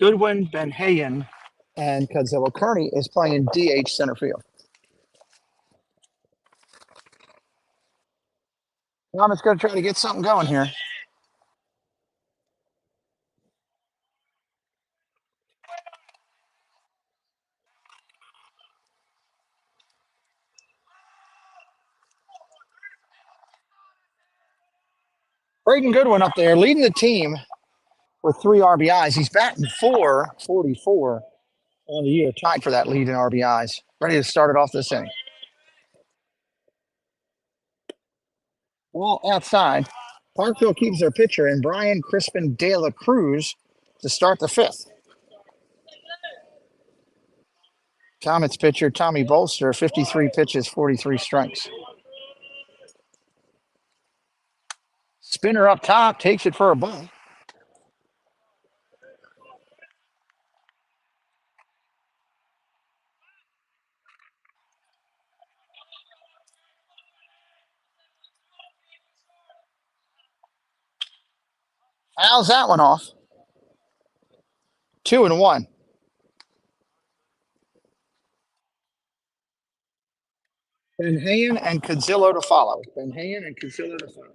Benhayen, and Cadzillo. Kearney is playing DH center field. Comets going to try to get something going here. Braden Goodwin up there leading the team with 3 RBIs. He's batting .444 on the year, tied for that lead in RBIs. Ready to start it off this inning. Well, outside, Parkville keeps their pitcher in Brian Crispin de la Cruz to start the fifth. Comets pitcher Tommy Bolster, 53 pitches, 43 strikes. Spinner up top, takes it for a ball. Fouls that one off. 2-1. Benhayen and Cadzillo to follow. Benhayen and Cadzillo to follow.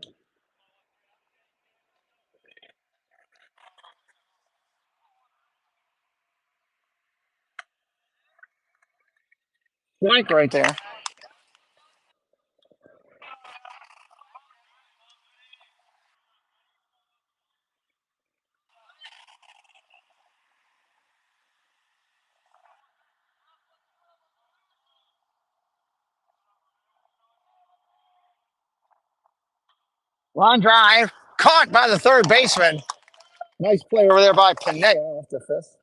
Strike right there. Line drive, caught by the third baseman. Nice play over there by Pineda off the fifth.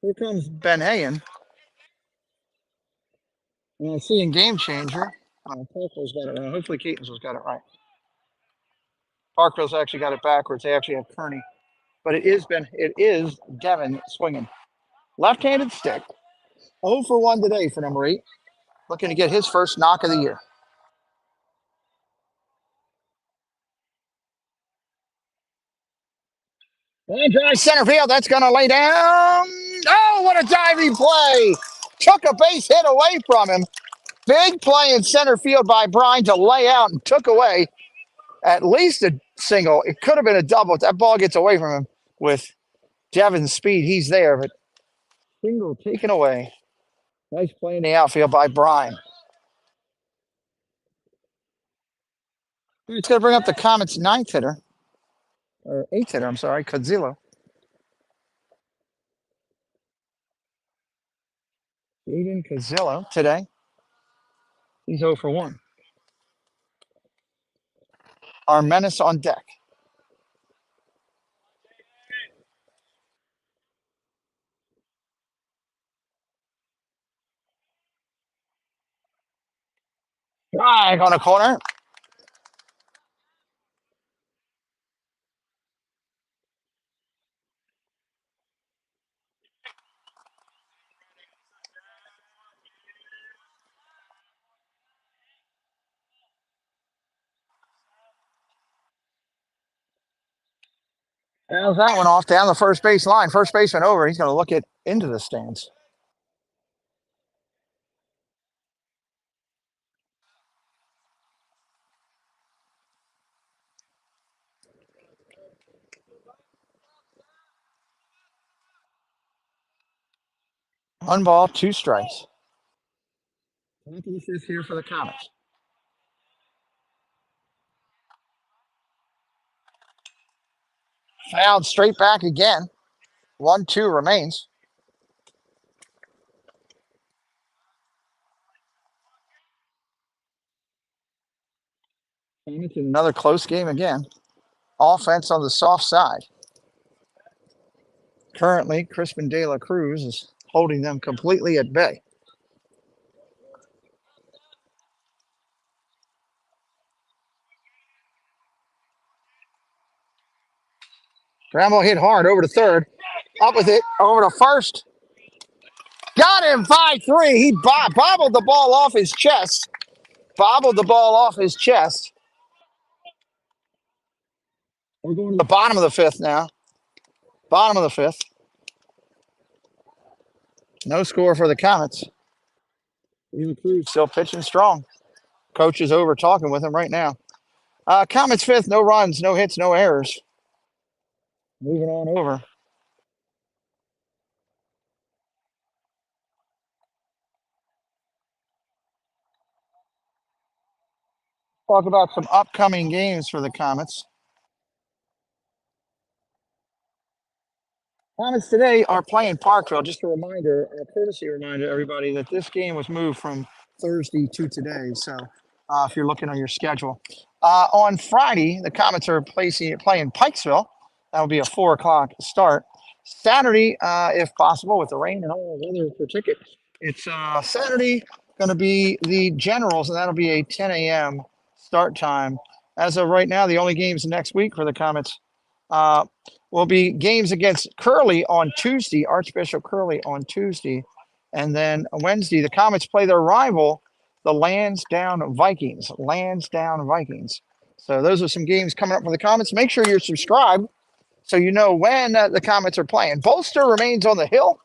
Here comes Benhayen. And I see in Game Changer, Parkville's got it right. Hopefully Catonsville's got it right. Parkville's actually got it backwards. They actually have Kearney. But it is Devin swinging. Left-handed stick. 0 for 1 today for number 8. Looking to get his first knock of the year. And drive center field. That's going to lay down. Oh, what a diving play. Took a base hit away from him. Big play in center field by Bryan to lay out and took away at least a single. It could have been a double. If that ball gets away from him with Devin's speed, he's there, but single taken away. Nice play in the outfield by Bryan. It's going to bring up the Comets' 9th hitter, or 8th hitter, I'm sorry, Cadzillo. Aiden Cadzillo today. He's 0 for 1. Our menace on deck. Drag on a corner. How's that one off down the first base line? First baseman over. He's going to look it into the stands. One ball, 2 strikes. Top of the fifth here for the Comets. Fouled straight back again. 1-2 remains. Comets in another close game again. Offense on the soft side. Currently, Crispin de la Cruz is holding them completely at bay. Ground ball hit hard over to third. Up with it. Over to first. Got him 5-3. He bobbled the ball off his chest. Bobbled the ball off his chest. We're going to the bottom of the fifth now. Bottom of the fifth. No score for the Comets. Even Cruz still pitching strong. Coach is over talking with him right now. Comets fifth, no runs, no hits, no errors. Moving on over. Talk about some upcoming games for the Comets. Comets today are playing Parkville. Just a reminder, a courtesy reminder to everybody that this game was moved from Thursday to today. So if you're looking on your schedule. On Friday, the Comets are playing Pikesville. That will be a 4 o'clock start. Saturday, if possible, with the rain and all the weather for ticket, it's Saturday going to be the Generals, and that'll be a 10 a.m. start time. As of right now, the only games next week for the Comets will be games against Curly on Tuesday, Archbishop Curly on Tuesday. And then Wednesday, the Comets play their rival, the Lansdowne Vikings. Lansdowne Vikings. So those are some games coming up for the Comets. Make sure you're subscribed so you know when the Comets are playing. Bolster remains on the hill.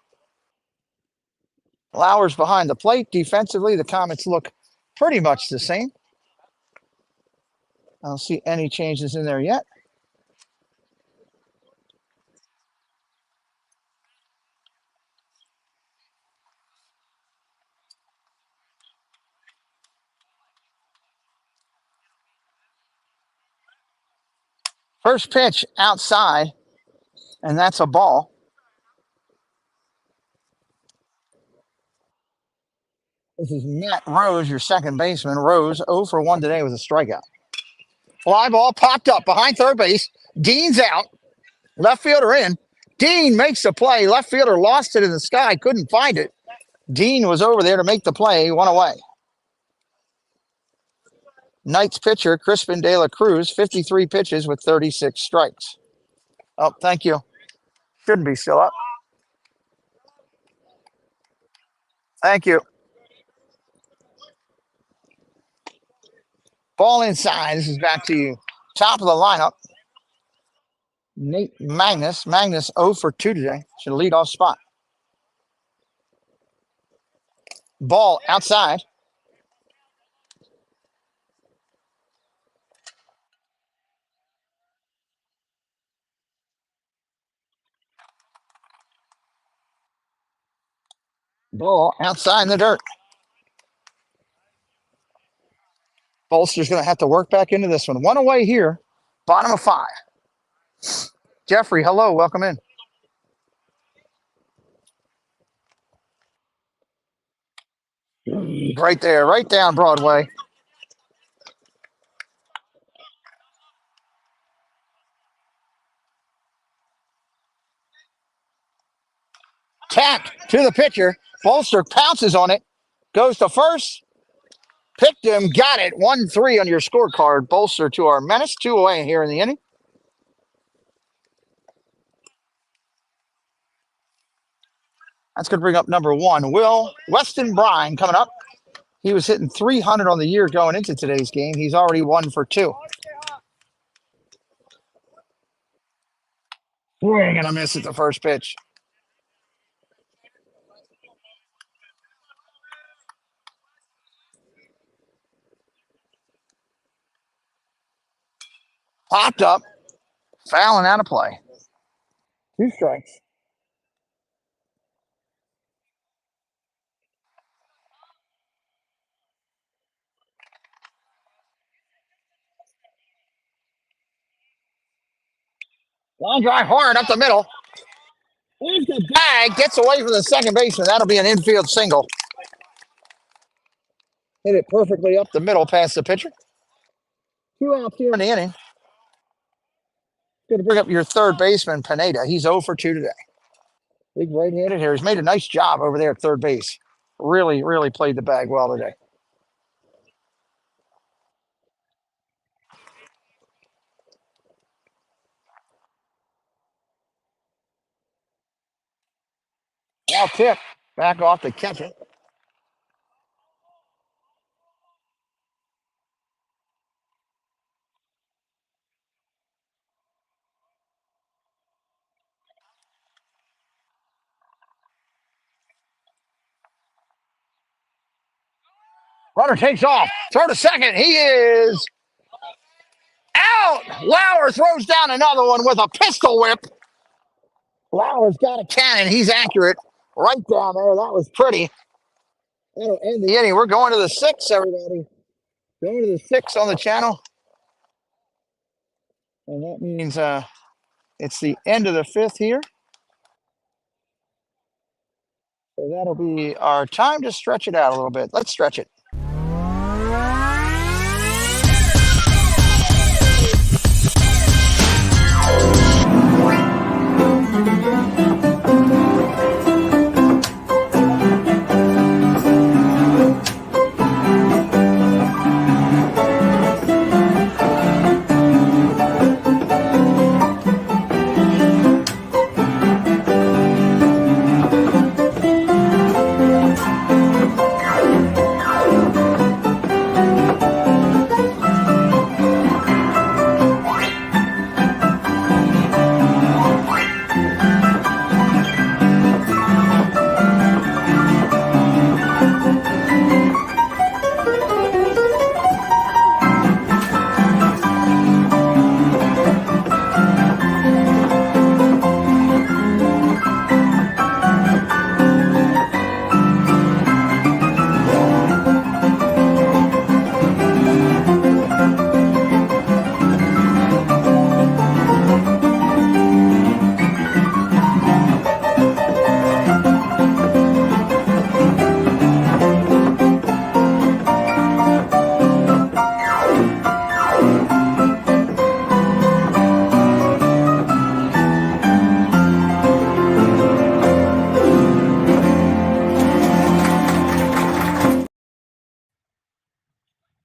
Lauer's behind the plate. Defensively, the Comets look pretty much the same. I don't see any changes in there yet. First pitch outside, and that's a ball. This is Matt Rose, your second baseman. Rose 0 for 1 today with a strikeout. Fly ball popped up behind third base. Dean's out. Left fielder in. Dean makes the play. Left fielder lost it in the sky. Couldn't find it. Dean was over there to make the play. 1 away. Knights pitcher Crispin De La Cruz, 53 pitches with 36 strikes. Oh, thank you. Shouldn't be still up. Thank you. Ball inside. This is back to you. Top of the lineup. Nate Magnus. Magnus 0 for 2 today. Should lead off spot. Ball outside. Ball outside in the dirt. Bolster's going to have to work back into this one. 1 away here. Bottom of 5. Jeffrey, hello. Welcome in. Right there. Right down Broadway. Tapped to the pitcher. Bolster pounces on it. Goes to first. Picked him. Got it. 1-3 on your scorecard. Bolster to our menace. 2 away here in the inning. That's going to bring up number 1. Will Weston Bryan coming up. He was hitting 300 on the year going into today's game. He's already 1 for 2. Swing and a miss at the first pitch. Popped up. Fouling out of play. 2 strikes. Line drive hard up the middle. Leaves the bag, gets away from the second baseman. That'll be an infield single. Hit it perfectly up the middle past the pitcher. 2 outs here in the inning. Going to bring up your third baseman, Pineda. He's 0 for 2 today. Big right-handed here. He's made a nice job over there at third base. Really, really played the bag well today. Now tip. Back off to catch it. Runner takes off. Throw to second. He is out. Lauer throws down another one with a pistol whip. Lauer's got a cannon. He's accurate. Right down there. That was pretty. That'll end the inning. We're going to the sixth, everybody. Going to the sixth on the channel. And that means it's the end of the fifth here. So that'll be our time to stretch it out a little bit. Let's stretch it.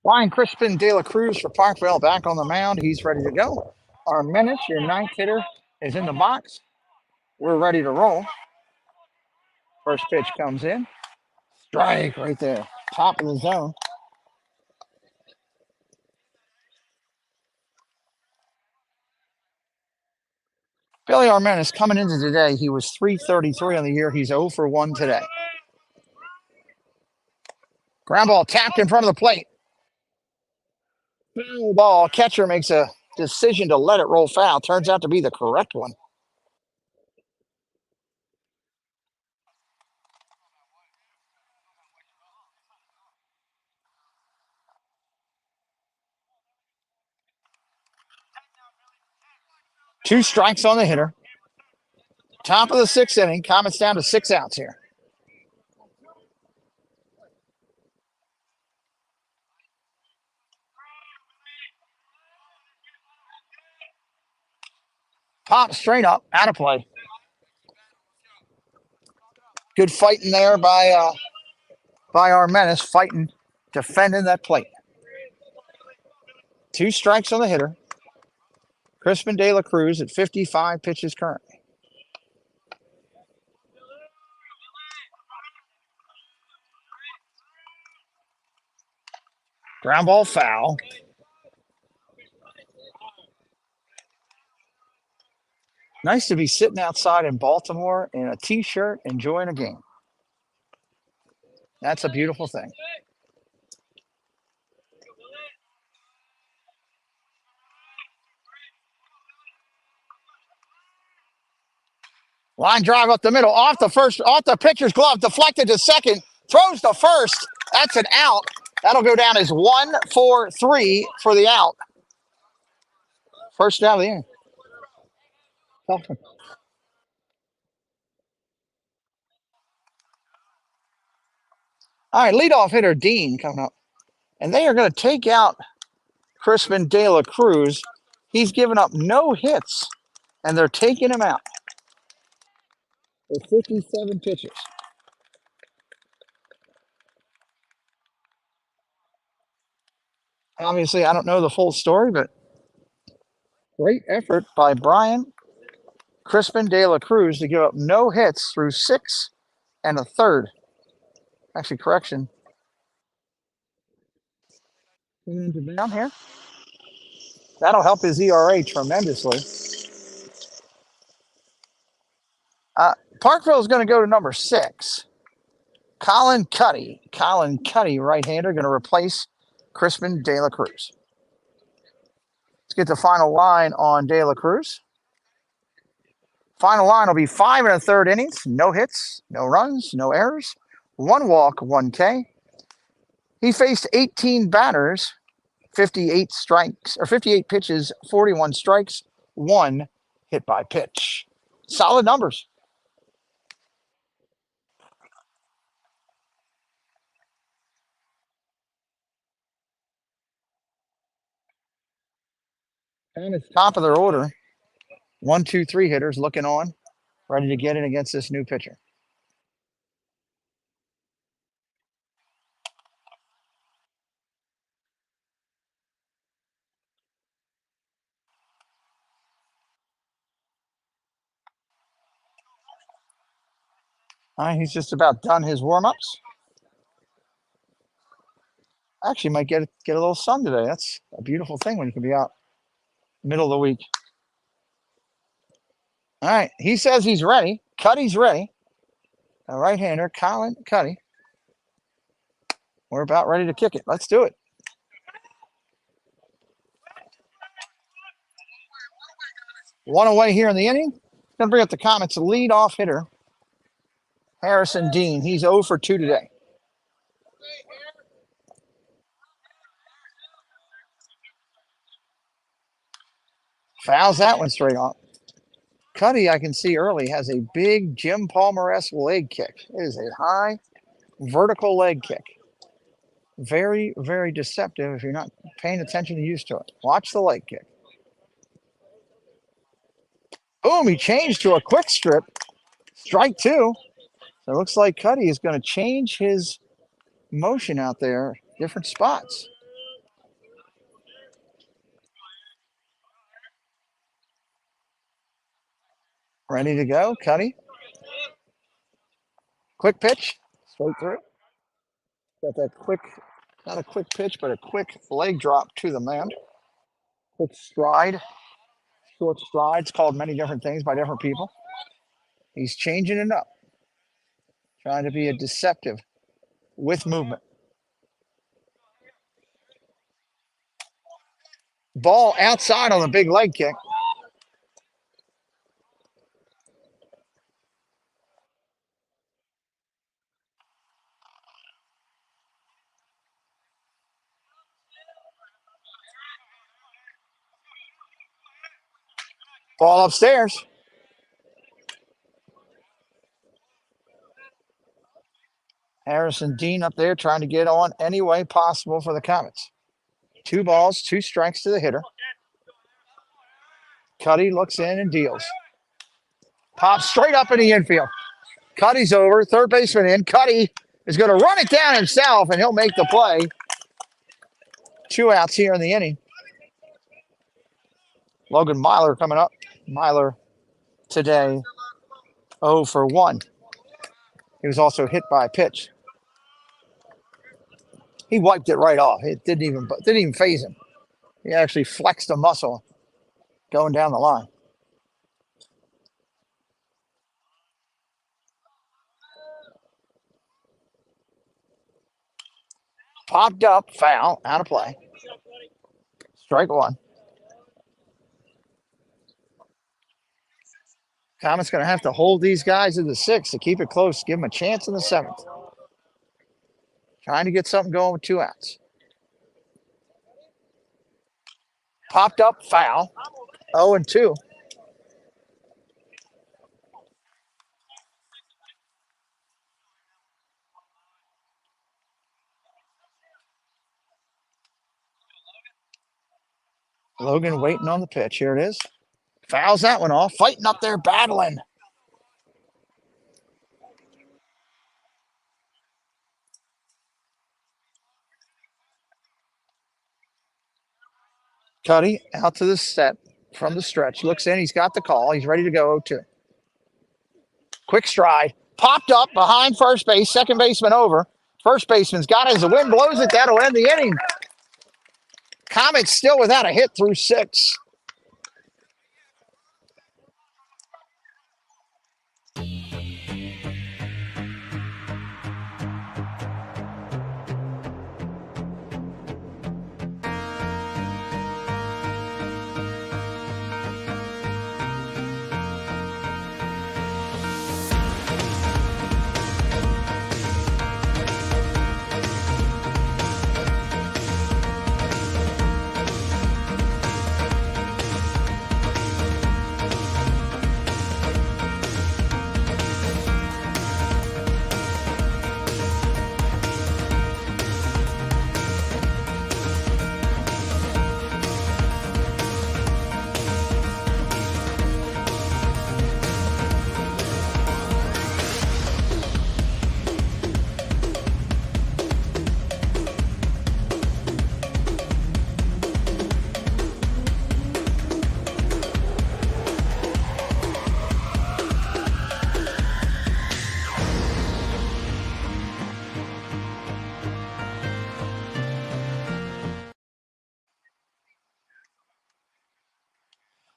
Ryan Crispin De La Cruz for Parkville back on the mound. He's ready to go. Our Menace, your ninth hitter, is in the box. We're ready to roll. First pitch comes in. Strike right there. Top of the zone. Billy Armenis coming into today. He was 333 on the year. He's 0 for 1 today. Ground ball tapped in front of the plate. Foul ball. Catcher makes a decision to let it roll foul. Turns out to be the correct one. Two strikes on the hitter. Top of the sixth inning. Comets down to 6 outs here. Pop straight up, out of play. Good fighting there by Armenis, fighting, defending that plate. Two strikes on the hitter. Crispin De La Cruz at 55 pitches currently. Ground ball foul. Nice to be sitting outside in Baltimore in a t-shirt enjoying a game. That's a beautiful thing. Line drive up the middle, off the pitcher's glove, deflected to second, throws to first. That's an out. That'll go down as 1-4-3 for the out. First down of the inning. All right, leadoff hitter Dean coming up. And they are going to take out Crispin De La Cruz. He's given up no hits, and they're taking him out. With 57 pitches. Obviously, I don't know the full story, but great effort by Brian Crispin De La Cruz to give up no hits through 6 and a third. Actually, correction. Down here. That'll help his ERA tremendously. Parkville is going to go to number 6. Colin Cuddy. Colin Cuddy, right-hander, going to replace Crispin De La Cruz. Let's get the final line on De La Cruz. Final line will be 5 1/3 innings, no hits, no runs, no errors, 1 walk, 1 K. He faced 18 batters, 58 strikes, or 58 pitches, 41 strikes, 1 hit by pitch. Solid numbers. And it's top of their order. 1, 2, 3 hitters looking on, ready to get in against this new pitcher. All right, he's just about done his warm-ups. Actually, might get a little sun today. That's a beautiful thing when you can be out middle of the week. All right, he says he's ready. Cuddy's ready. A right-hander, Colin Cuddy. We're about ready to kick it. Let's do it. One away here in the inning. Going to bring up the Comets' lead-off hitter, Harrison Dean. He's 0 for 2 today. Fouls that one straight off. Cuddy, I can see early, has a big Jim Palmer-esque leg kick. It is a high vertical leg kick. Very, very deceptive if you're not paying attention and used to it. Watch the leg kick. Boom, he changed to a quick strip. Strike 2. So it looks like Cuddy is going to change his motion out there, different spots. Ready to go, Cuddy. Quick pitch, straight through. Got that quick, not a quick pitch, but a quick leg drop to the mound. Quick stride, short strides, called many different things by different people. He's changing it up, trying to be a deceptive with movement. Ball outside on the big leg kick. Ball upstairs. Harrison Dean up there trying to get on any way possible for the Comets. 2 balls, 2 strikes to the hitter. Cuddy looks in and deals. Pops straight up in the infield. Cuddy's over, third baseman in. Cuddy is going to run it down himself, and he'll make the play. 2 outs here in the inning. Logan Myler coming up. Myler today 0 for 1. He was also hit by a pitch. He wiped it right off. It didn't even phase him. He actually flexed a muscle going down the line. Popped up, foul, out of play. Strike 1. Comets going to have to hold these guys in the 6th to keep it close, give them a chance in the 7th. Trying to get something going with 2 outs. Popped up, foul. 0 and 2. Logan waiting on the pitch. Here it is. Fouls that one off. Fighting up there, battling. Cuddy out to the set from the stretch. Looks in. He's got the call. He's ready to go 0-2. Quick stride. Popped up behind first base, second baseman over. First baseman's got it as the wind blows it. That'll end the inning. Comets still without a hit through 6.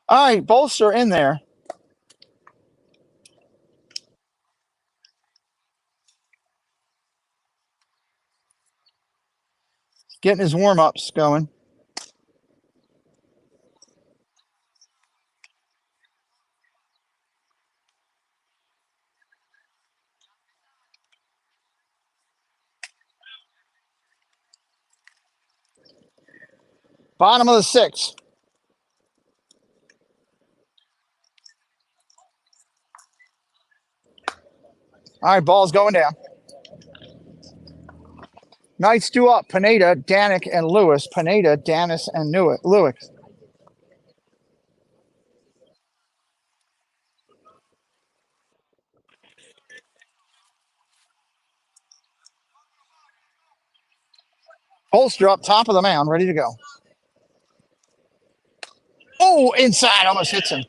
All right, Bolster in there. Getting his warm-ups going. Bottom of the 6th. All right, ball's going down. Knights due up. Pineda, Danik, and Lewis. Pineda, Danis, and Lewis. Bolster up top of the mound, ready to go. Oh, inside, almost hits him.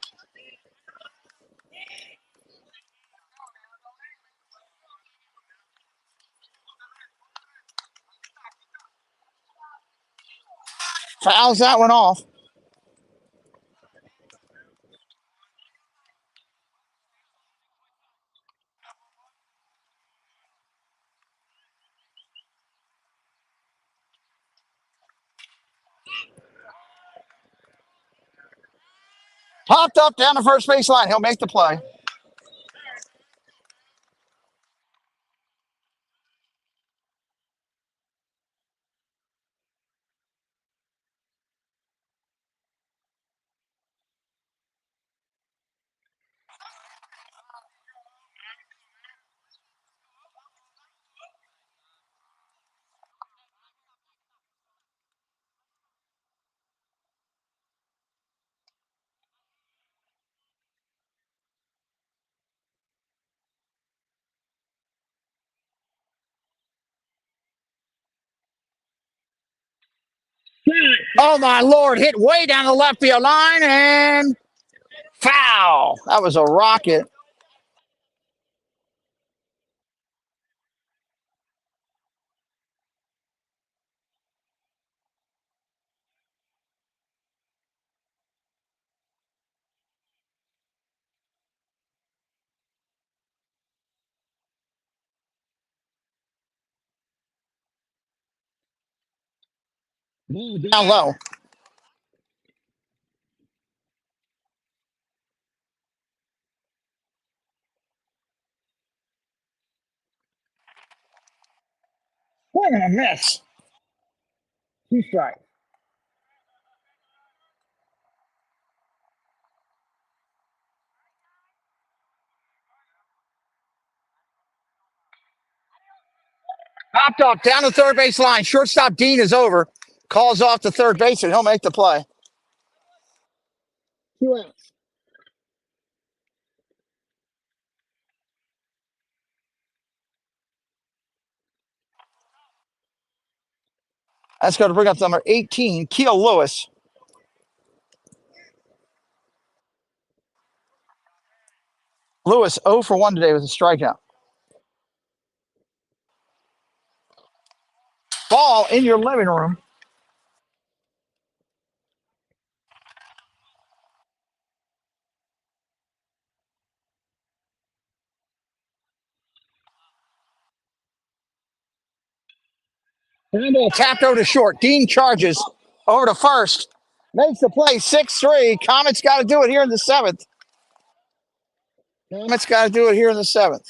Fouls that one off. Popped up down the first base line. He'll make the play. Oh, my Lord. Hit way down the left field line and foul. That was a rocket. Down low. What a miss. 2 strikes. Popped up down the third base line. Shortstop Dean is over. Calls off the third base and he'll make the play. 2 outs. That's going to bring up number 18, Keel Lewis. Lewis 0 for 1 today with a strikeout. Ball in your living room. Handball tapped over to short. Dean charges over to first. Makes the play 6-3. Comets got to do it here in the seventh. Comets got to do it here in the seventh.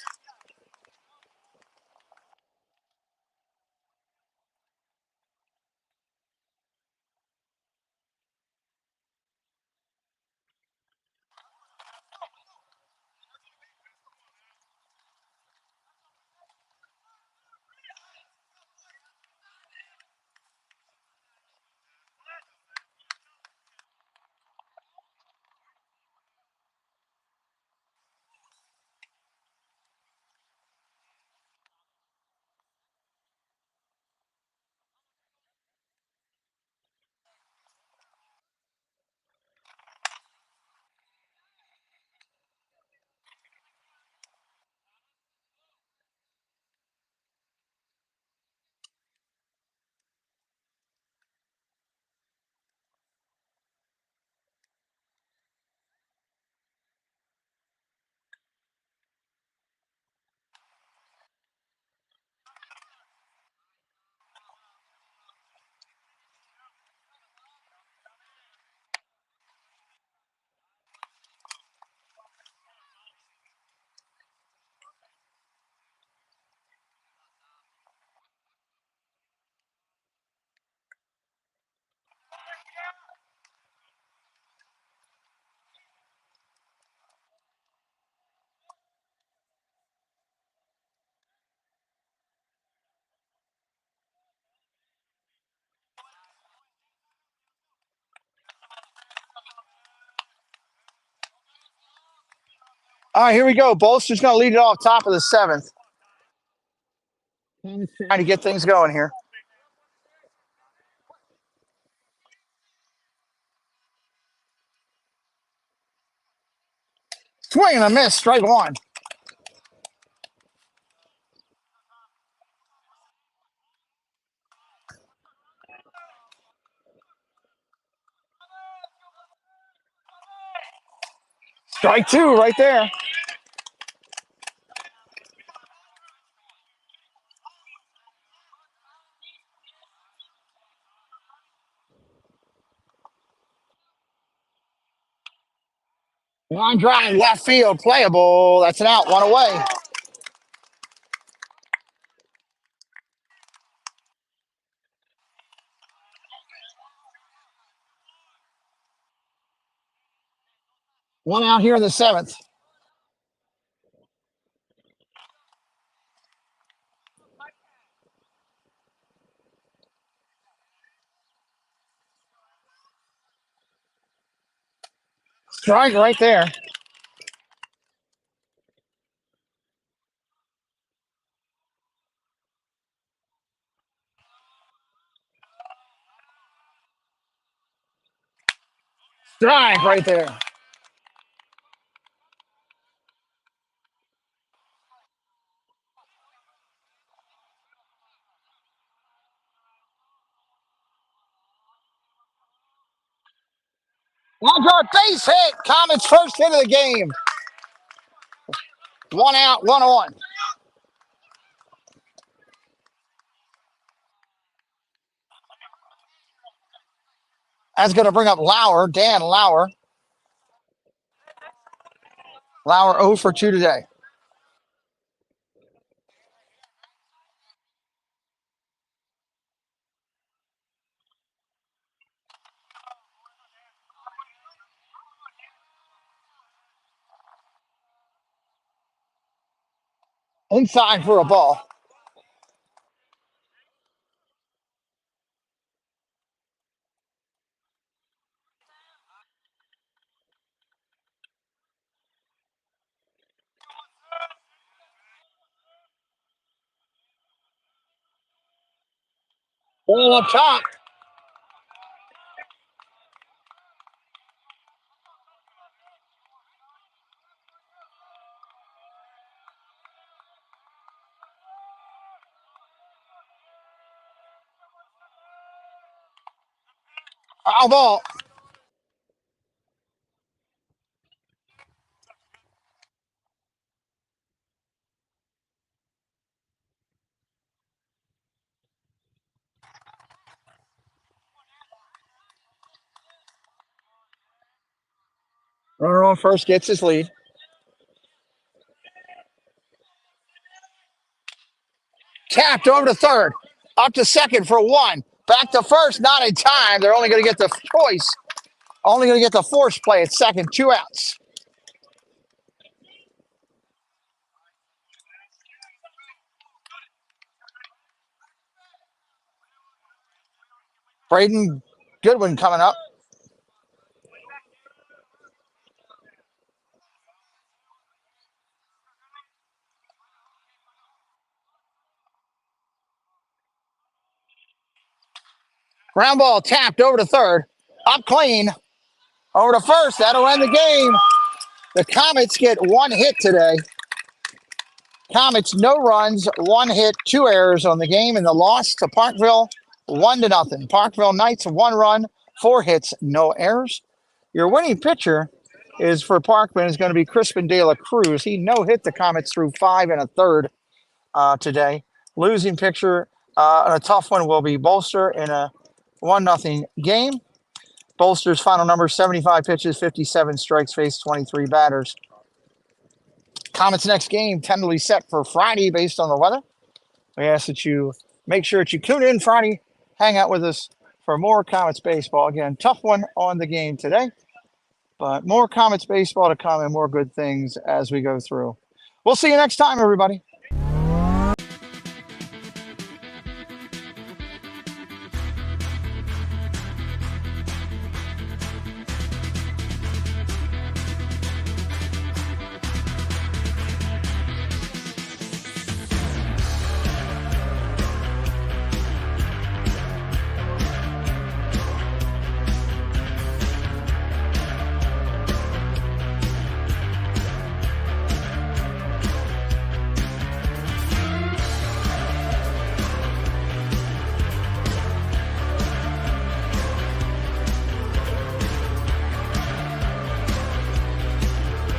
All right, here we go. Bolster's going to lead it off top of the seventh. Trying to get things going here. Swing and a miss. Strike one. Strike two right there. Line drive, left field, playable. That's an out, one away. One out here in the seventh. Strike right there. Strike right there. Line drive, base hit. Comets first hit of the game. One out, one on. That's going to bring up Lauer, Dan Lauer. Lauer 0 for 2 today. Inside for a ball. Ball up top. Foul ball. Runner on first gets his lead. Tapped over to third. Up to second for one. Back to first, not in time. They're only going to get the choice. Only going to get the force play at second. 2 outs. Braden Goodwin coming up. Ground ball tapped over to third. Up clean. Over to first. That'll end the game. The Comets get 1 hit today. Comets, no runs, 1 hit, 2 errors on the game, and the loss to Parkville, 1-0. Parkville Knights, 1 run, 4 hits, no errors. Your winning pitcher is for Parkman is going to be Crispin De La Cruz. He no-hit the Comets through 5 1/3 today. Losing pitcher a tough one will be Bolster in a 1-0 game. Bolster's final number, 75 pitches, 57 strikes, faced 23 batters. Comets next game tentatively set for Friday based on the weather. We ask that you make sure that you tune in Friday, hang out with us for more Comets baseball. Again, tough one on the game today, but more Comets baseball to come and more good things as we go through. We'll see you next time, everybody.